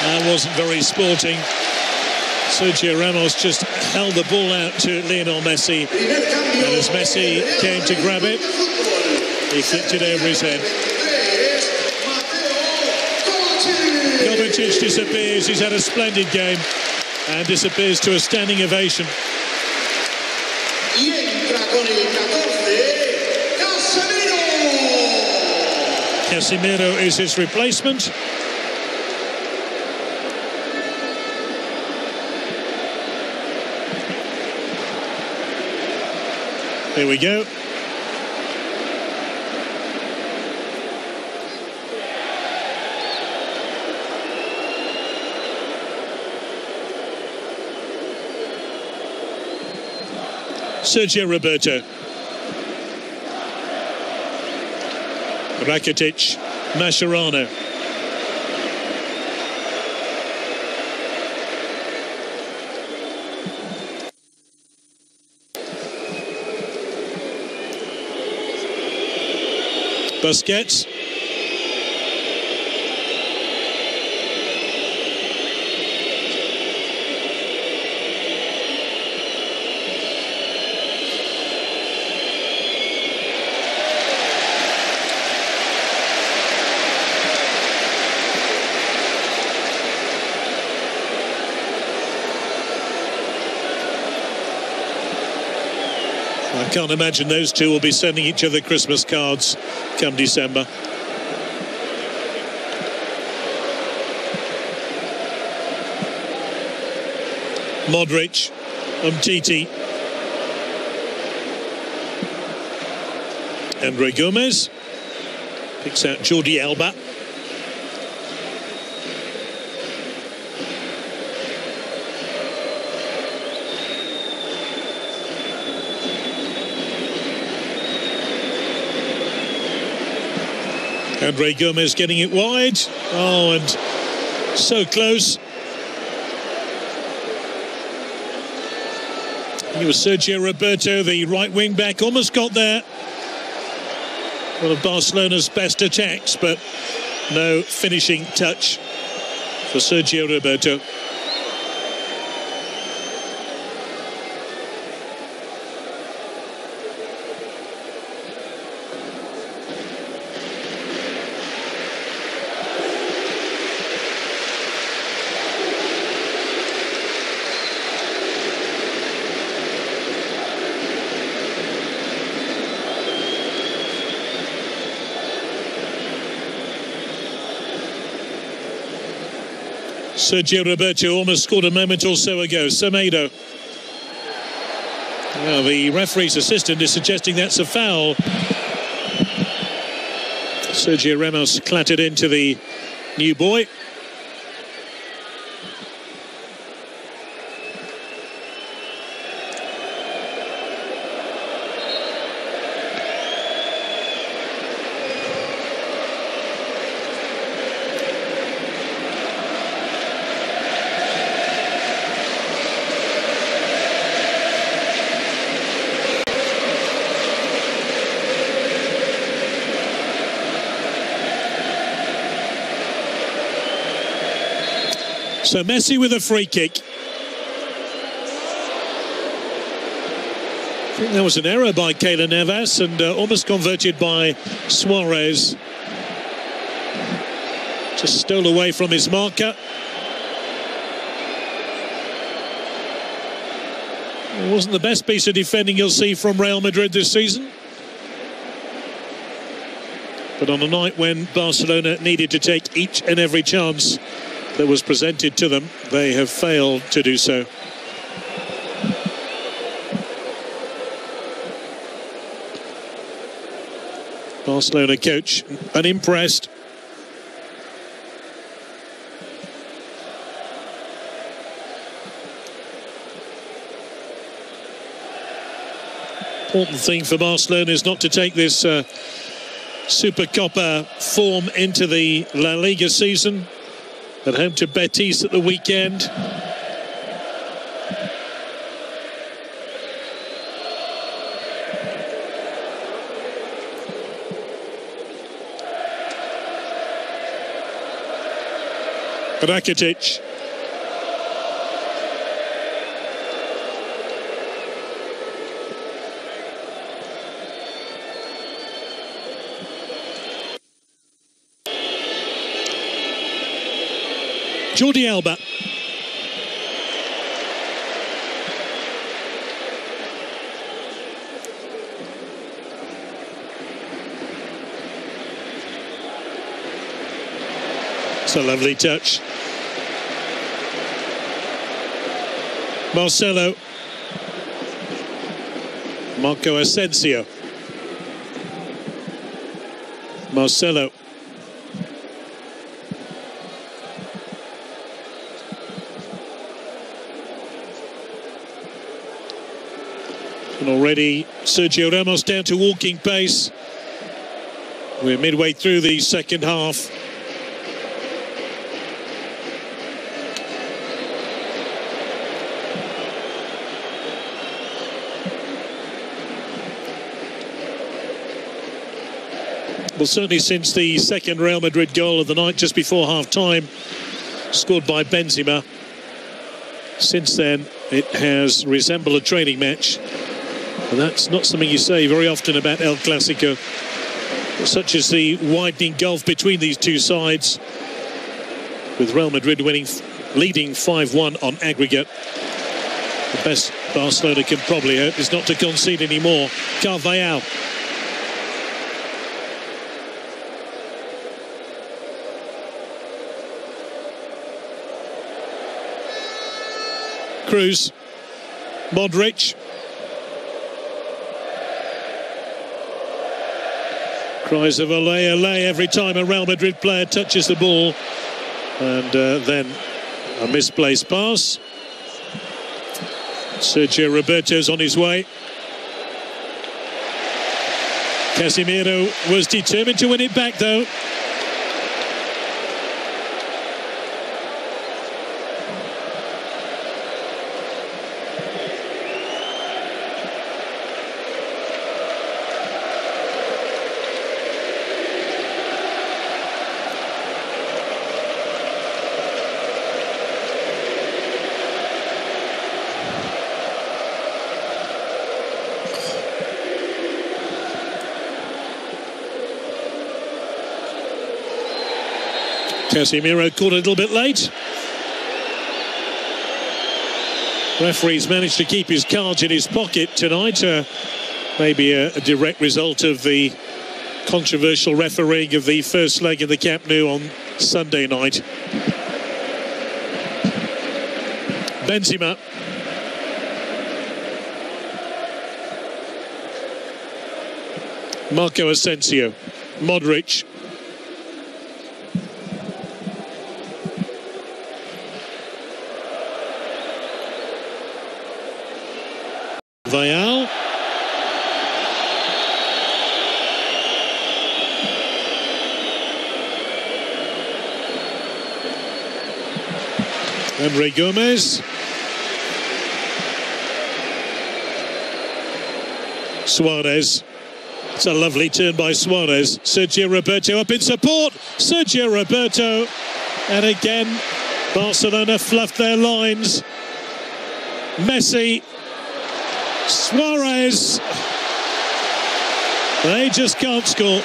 That wasn't very sporting. Sergio Ramos just held the ball out to Lionel Messi. And as Messi came to grab it, he flicked it over his head. Kovacic disappears. He's had a splendid game and disappears to a standing ovation. Casemiro is his replacement. Here we go. Sergio Roberto. Rakitic. Mascherano. Busquets. I can't imagine those two will be sending each other Christmas cards come December. Modric, Umtiti, Andre Gomez picks out Jordi Alba. Andre Gomez getting it wide. Oh, and so close. It was Sergio Roberto, the right wing back, almost got there. One of Barcelona's best attacks, but no finishing touch for Sergio Roberto. Sergio Roberto almost scored a moment or so ago. Semedo. Well, the referee's assistant is suggesting that's a foul. Sergio Ramos clattered into the new boy. So Messi with a free kick. I think that was an error by Keylor Navas and almost converted by Suarez. Just stole away from his marker. It wasn't the best piece of defending you'll see from Real Madrid this season. But on a night when Barcelona needed to take each and every chance that was presented to them, they have failed to do so. Barcelona coach unimpressed. Important thing for Barcelona is not to take this Super Copa form into the La Liga season. At home to Betis at the weekend. Rakitic. Jordi Alba. It's a lovely touch. Marcelo. Marco Asensio. Marcelo. And already Sergio Ramos down to walking pace. We're midway through the second half. Well, certainly since the second Real Madrid goal of the night just before half-time, scored by Benzema. Since then, it has resembled a training match. And that's not something you say very often about El Clasico. Such as the widening gulf between these two sides, with Real Madrid leading 5-1 on aggregate. The best Barcelona can probably hope is not to concede anymore. Carvajal. Cruz. Modric. Cries of "Olé, olé" every time a Real Madrid player touches the ball. And then a misplaced pass. Sergio Roberto's on his way. Casemiro was determined to win it back, though. Casemiro caught a little bit late. Referee's managed to keep his cards in his pocket tonight. Maybe a direct result of the controversial refereeing of the first leg of the Camp Nou on Sunday night. Benzema. Marco Asensio. Modric. Vial. Andre Gomez. Suarez. It's a lovely turn by Suarez. Sergio Roberto up in support. Sergio Roberto. And again, Barcelona fluffed their lines. Messi, Suarez, they just can't score.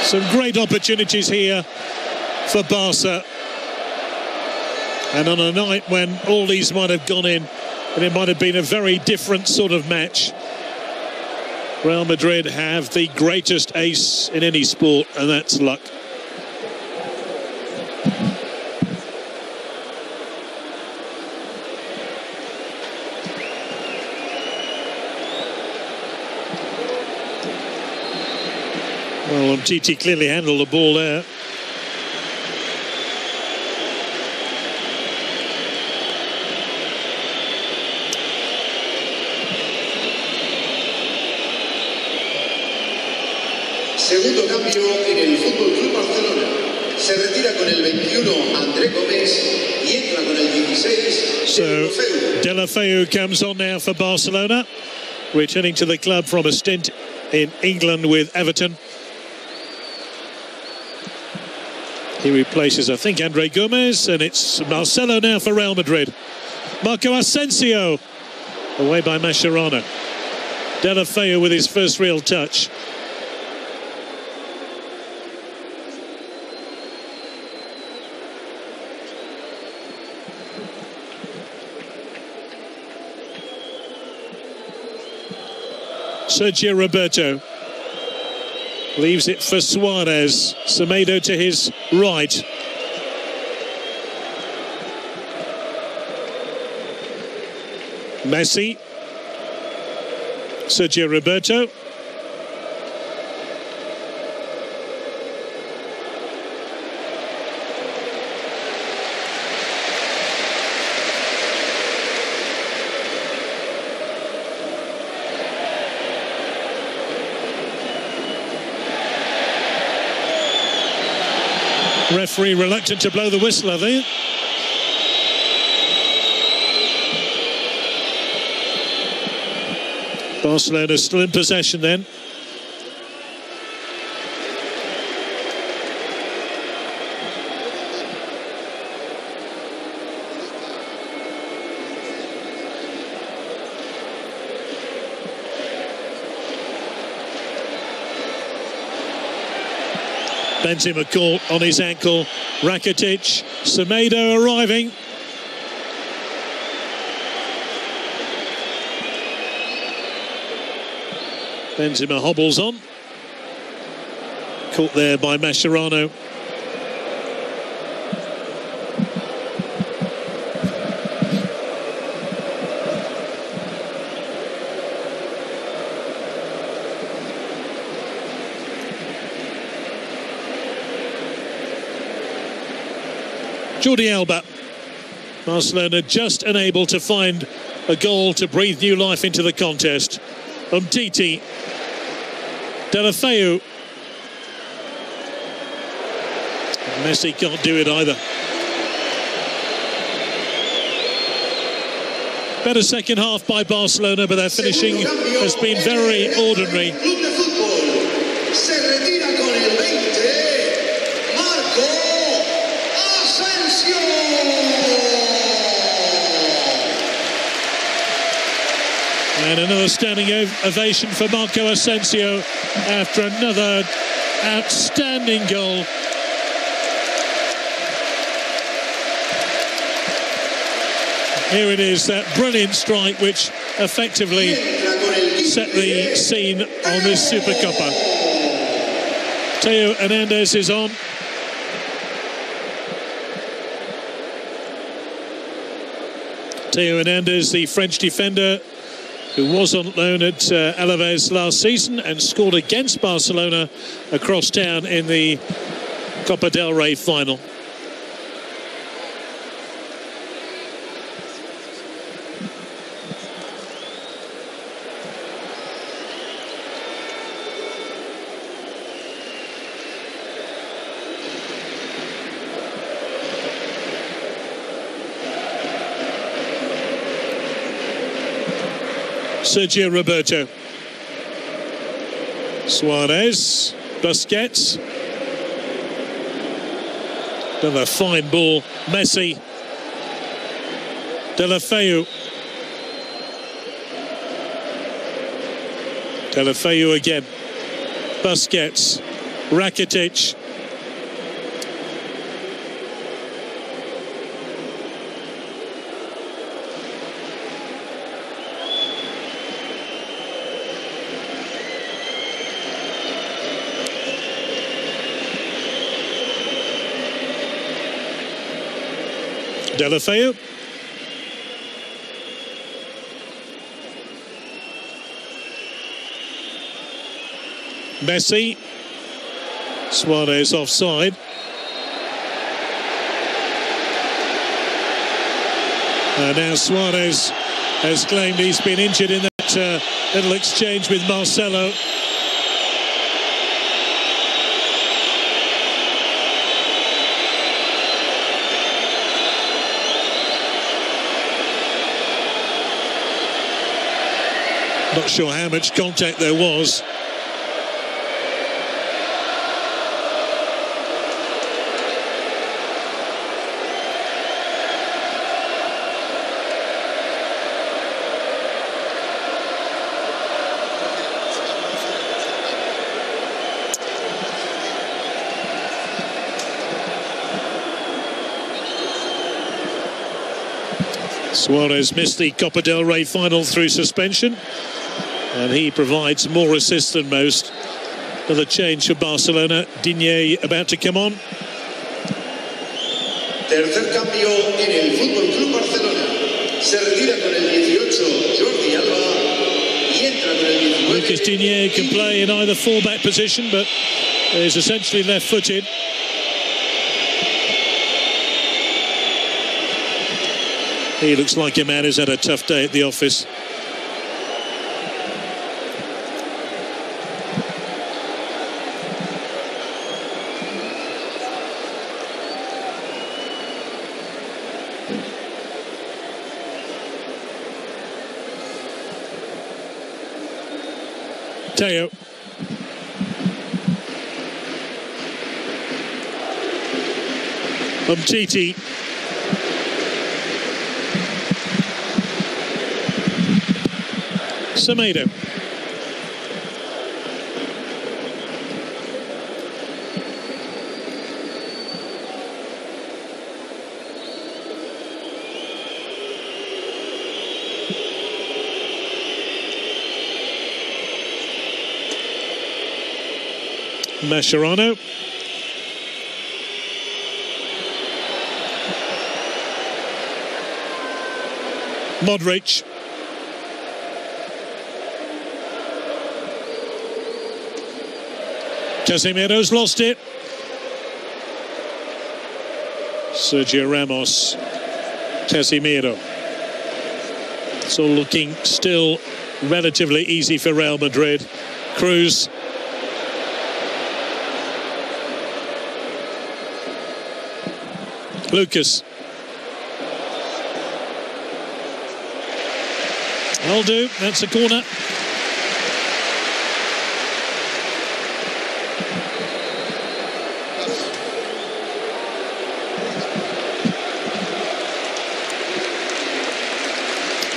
Some great opportunities here for Barca. And on a night when all these might have gone in, and it might have been a very different sort of match, Real Madrid have the greatest ace in any sport, and that's luck. Well, Titi clearly handled the ball there. Segundo cambio en el Fútbol Club Barcelona. Se retira con el 21 André Gómez y entra con el 16. So Deulofeu comes on now for Barcelona, returning to the club from a stint in England with Everton. He replaces, I think, André Gómez, and it's Marcelo now for Real Madrid. Marco Asensio, away by Mascherano. Deulofeu with his first real touch. Sergio Roberto leaves it for Suarez. Semedo to his right. Messi. Sergio Roberto. Referee reluctant to blow the whistle, I think. Barcelona still in possession then. Benzema caught on his ankle. Rakitic, Semedo arriving. Benzema hobbles on. Caught there by Mascherano. Jordi Alba. Barcelona just unable to find a goal to breathe new life into the contest. Titi. Deulofeu. Messi can't do it either. Better second half by Barcelona, but their finishing has been very ordinary. And another standing ovation for Marco Asensio after another outstanding goal. Here it is, that brilliant strike which effectively set the scene on this Supercopa. Theo Hernandez is on. Theo Hernandez, the French defender, who was on loan at Alaves last season and scored against Barcelona across town in the Copa del Rey final. Sergio Roberto. Suarez, Busquets. Another fine ball. Messi. Deulofeu. Deulofeu again. Busquets. Rakitic. Deulofeu. Messi. Suarez offside. And now Suarez has claimed he's been injured in that little exchange with Marcelo. Not sure how much contact there was. Suarez missed the Copa del Rey final through suspension, and he provides more assists than most. Another change for Barcelona. Digne about to come on. Tercer cambio en el Fútbol Club Barcelona. Se retira con el 18 Jordi Alba y entra con el 19. Lucas Digne can play in either fullback position, but is essentially left-footed. He looks like a man who's had a tough day at the office. Teo. Umtiti. Semedo. Mascherano. Modric. Casemiro's lost it. Sergio Ramos. Casemiro. It's all looking still relatively easy for Real Madrid. Cruz. Lucas. I'll do. That's a corner.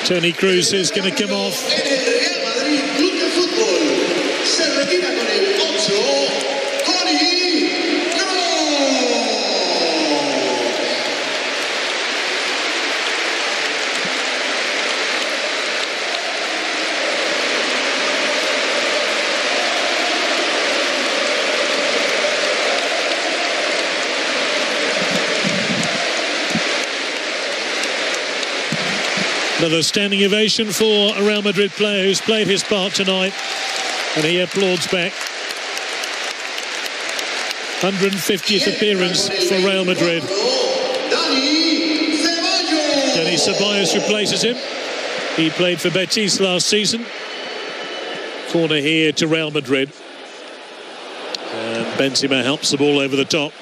Toni Kroos is going to come off. Real Madrid Club de Fútbol se retira con el 8 Toni Kroos. Another standing ovation for a Real Madrid player who's played his part tonight, and he applauds back. 150th appearance for Real Madrid. Dani Ceballos replaces him. He played for Betis last season. Corner here to Real Madrid. And Benzema helps the ball over the top.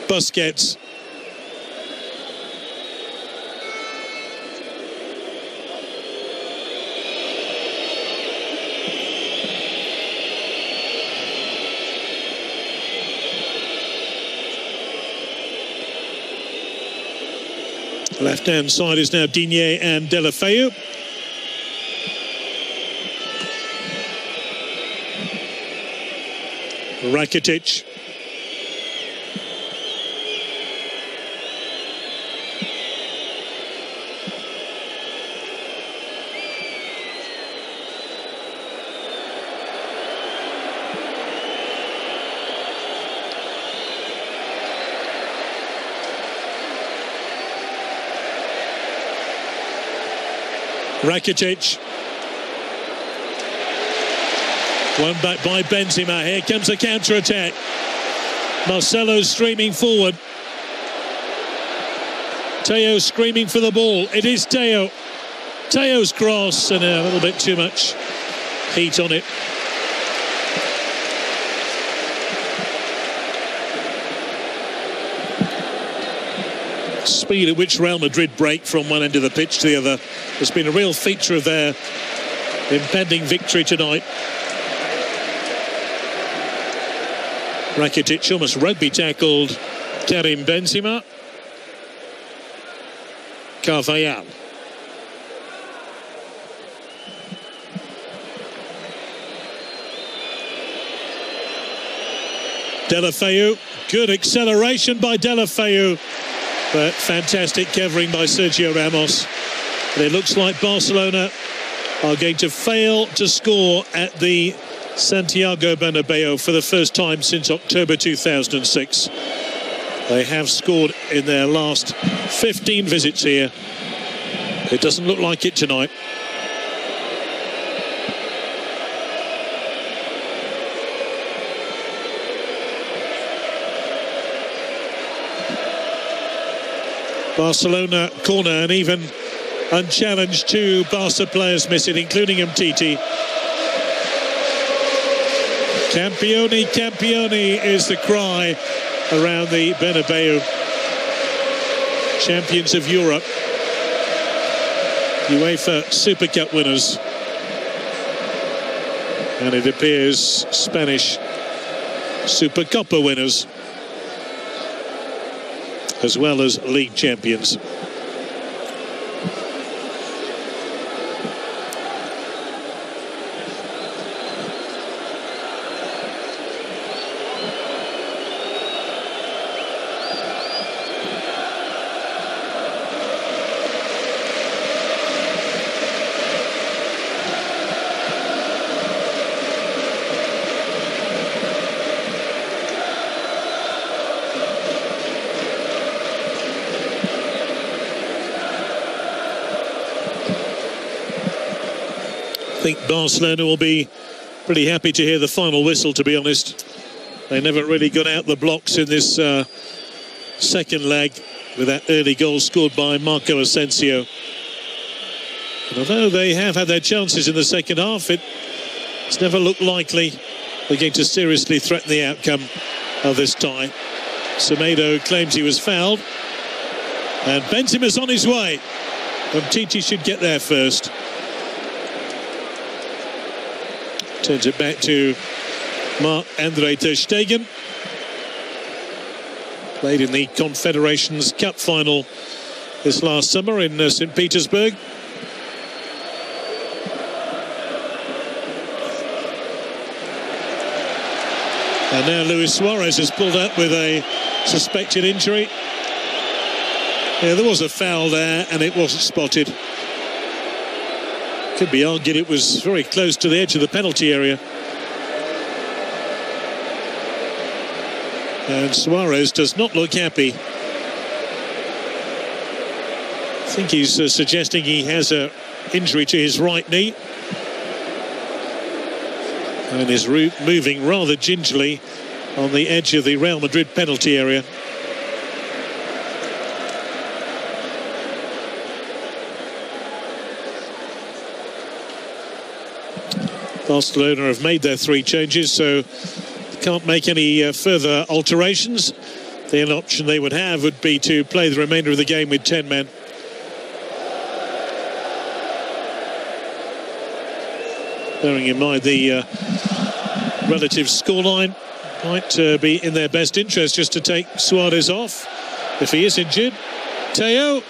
Busquets. Left-hand side is now Digne and Deulofeu. Rakitic. Rakitic. One back by Benzema. Here comes a counter-attack. Marcelo streaming forward. Teo screaming for the ball. It is Teo. Teo's cross, and a little bit too much heat on it. Speed at which Real Madrid break from one end of the pitch to the other has been a real feature of their impending victory tonight. Rakitic almost rugby tackled Karim Benzema. Carvajal. Deulofeu. Good acceleration by Deulofeu. But fantastic covering by Sergio Ramos. And it looks like Barcelona are going to fail to score at the Santiago Bernabeu for the first time since October 2006. They have scored in their last 15 visits here. It doesn't look like it tonight. Barcelona corner, and even unchallenged, two Barca players miss it, including Umtiti. Campioni, Campioni is the cry around the Bernabeu. Champions of Europe. UEFA Super Cup winners. And it appears Spanish Supercopa winners, as well as league champions. I think Barcelona will be pretty happy to hear the final whistle, to be honest. They never really got out the blocks in this second leg with that early goal scored by Marco Asensio. And although they have had their chances in the second half, it's never looked likely they're going to seriously threaten the outcome of this tie. Semedo claims he was fouled. And Benzema's on his way. Umtiti should get there first. Turns it back to Marc-Andre ter Stegen. Played in the Confederations Cup final this last summer in St. Petersburg. And now Luis Suarez has pulled up with a suspected injury. Yeah, there was a foul there and it wasn't spotted. Could be argued it was very close to the edge of the penalty area. And Suarez does not look happy. I think he's suggesting he has an injury to his right knee. And is moving rather gingerly on the edge of the Real Madrid penalty area. Barcelona have made their 3 changes, so can't make any further alterations. The only option they would have would be to play the remainder of the game with 10 men. Bearing in mind the relative scoreline, might be in their best interest just to take Suarez off if he is injured. Teo,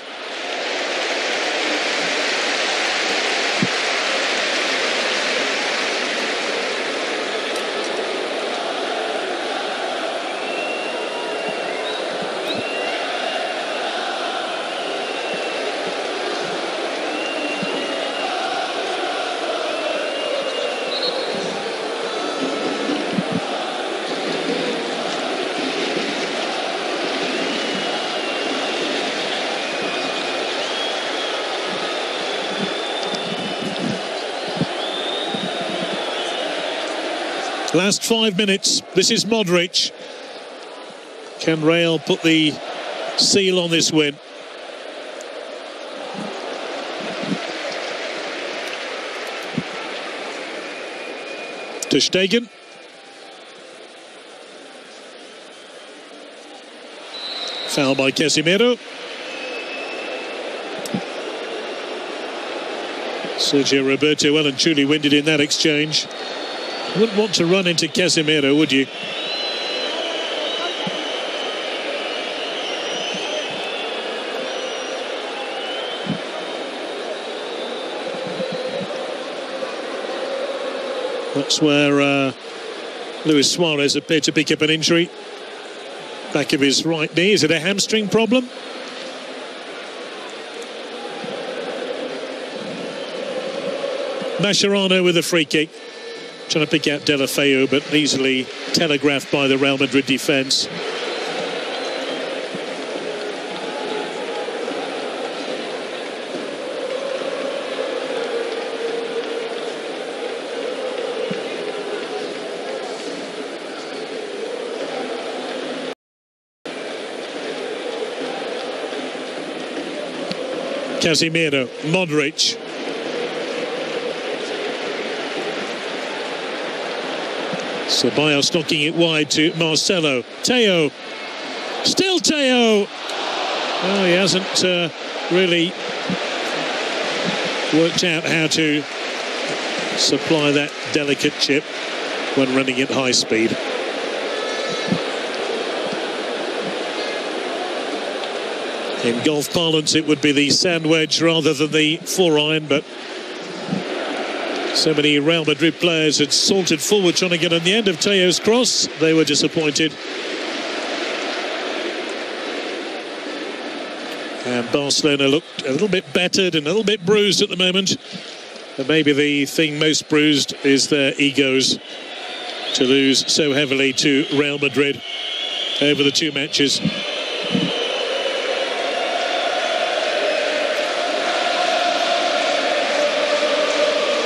Last 5 minutes. This is Modric. Can Real put the seal on this win? Ter Stegen. Foul by Casemiro. Sergio Roberto well and truly winded in that exchange. Wouldn't want to run into Casemiro, would you? That's where Luis Suarez appeared to pick up an injury. Back of his right knee. Is it a hamstring problem? Mascherano with a free kick. Trying to pick out Deulofeu, but easily telegraphed by the Real Madrid defence. Casemiro, Modric. Ceballos knocking it wide to Marcelo. Teo. Still Teo. Oh, he hasn't really worked out how to supply that delicate chip when running at high speed. In golf parlance, it would be the sand wedge rather than the 4-iron, but so many Real Madrid players had sauntered forward trying to get on the end of Teo's cross. They were disappointed. And Barcelona looked a little bit battered and a little bit bruised at the moment. And maybe the thing most bruised is their egos to lose so heavily to Real Madrid over the 2 matches.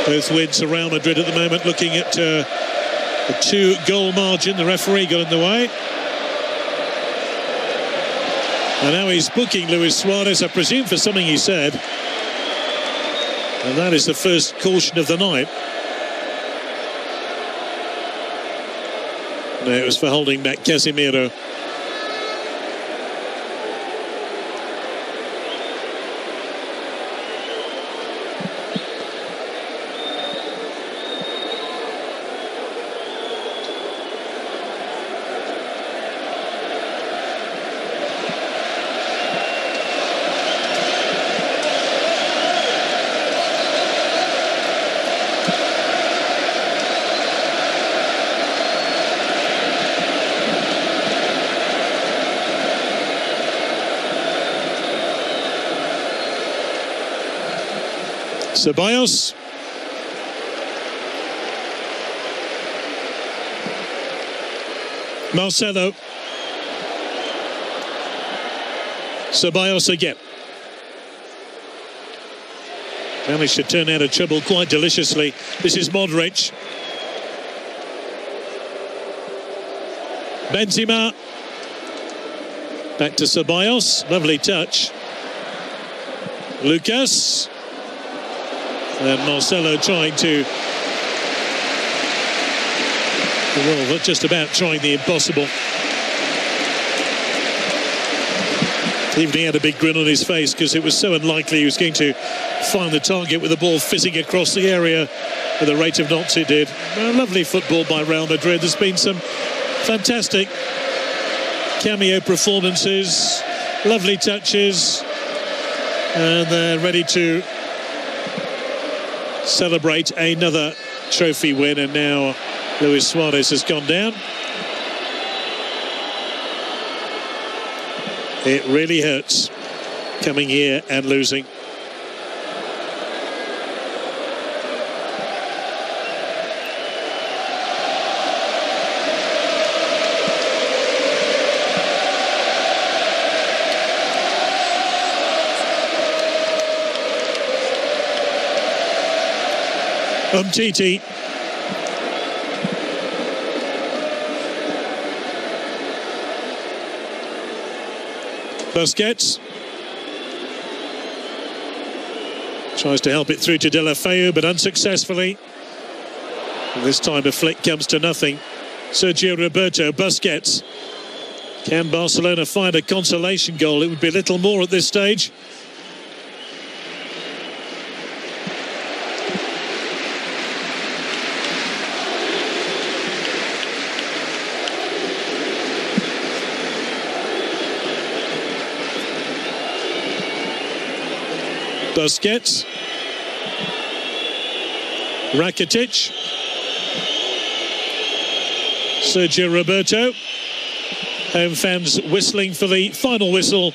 Both wins for Real Madrid at the moment, looking at a 2-goal margin. The referee got in the way. And now he's booking Luis Suarez, I presume for something he said. And that is the first caution of the night. No, it was for holding back Casemiro. Ceballos. Marcelo. Ceballos again. Managed to turn out of trouble quite deliciously. This is Modric. Benzema. Back to Ceballos. Lovely touch. Lucas. And Marcelo trying to, well, just about trying the impossible. Even he had a big grin on his face because it was so unlikely he was going to find the target with the ball fizzing across the area at the rate of knots it did. Lovely football by Real Madrid. There's been some fantastic cameo performances, lovely touches, and they're ready to celebrate another trophy win. And now Luis Suarez has gone down. It really hurts coming here and losing. Umtiti. Busquets tries to help it through to De La Feu, but unsuccessfully. And this time a flick comes to nothing. Sergio Roberto, Busquets. Can Barcelona find a consolation goal? It would be little more at this stage. Busquets, Rakitic, Sergio Roberto. Home fans whistling for the final whistle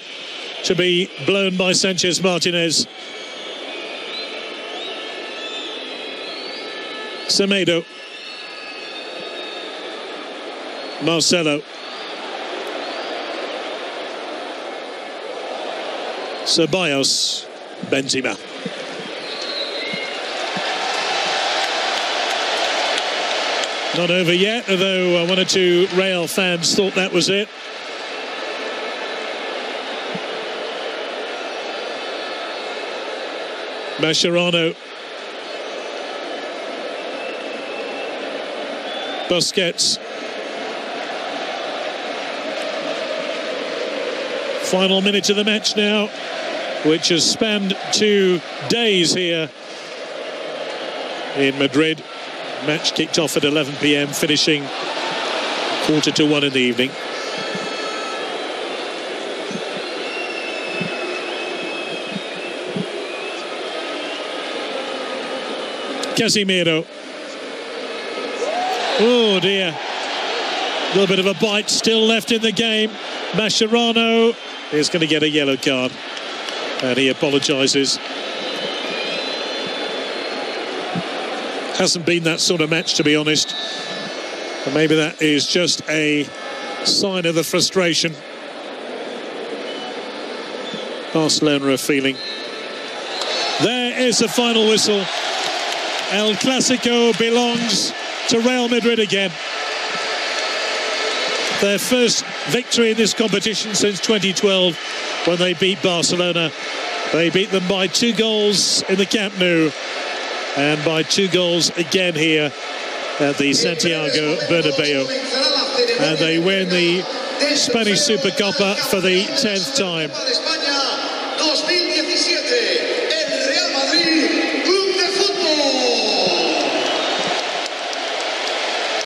to be blown by Sanchez Martinez. Semedo, Marcelo, Ceballos, Benzema. Not over yet, although one or two Real fans thought that was it. Mascherano, Busquets. Final minute of the match now, which has spanned 2 days here in Madrid. Match kicked off at 11 p.m, finishing 1:45 in the evening. Casemiro. Oh dear. A little bit of a bite still left in the game. Mascherano is going to get a yellow card. And he apologises. Hasn't been that sort of match, to be honest. And maybe that is just a sign of the frustration Barcelona are feeling. There is the final whistle. El Clasico belongs to Real Madrid again. Their first victory in this competition since 2012 when they beat Barcelona. They beat them by 2 goals in the Camp Nou and by 2 goals again here at the Santiago Bernabeu. And they win the Spanish Supercopa for the 10th time.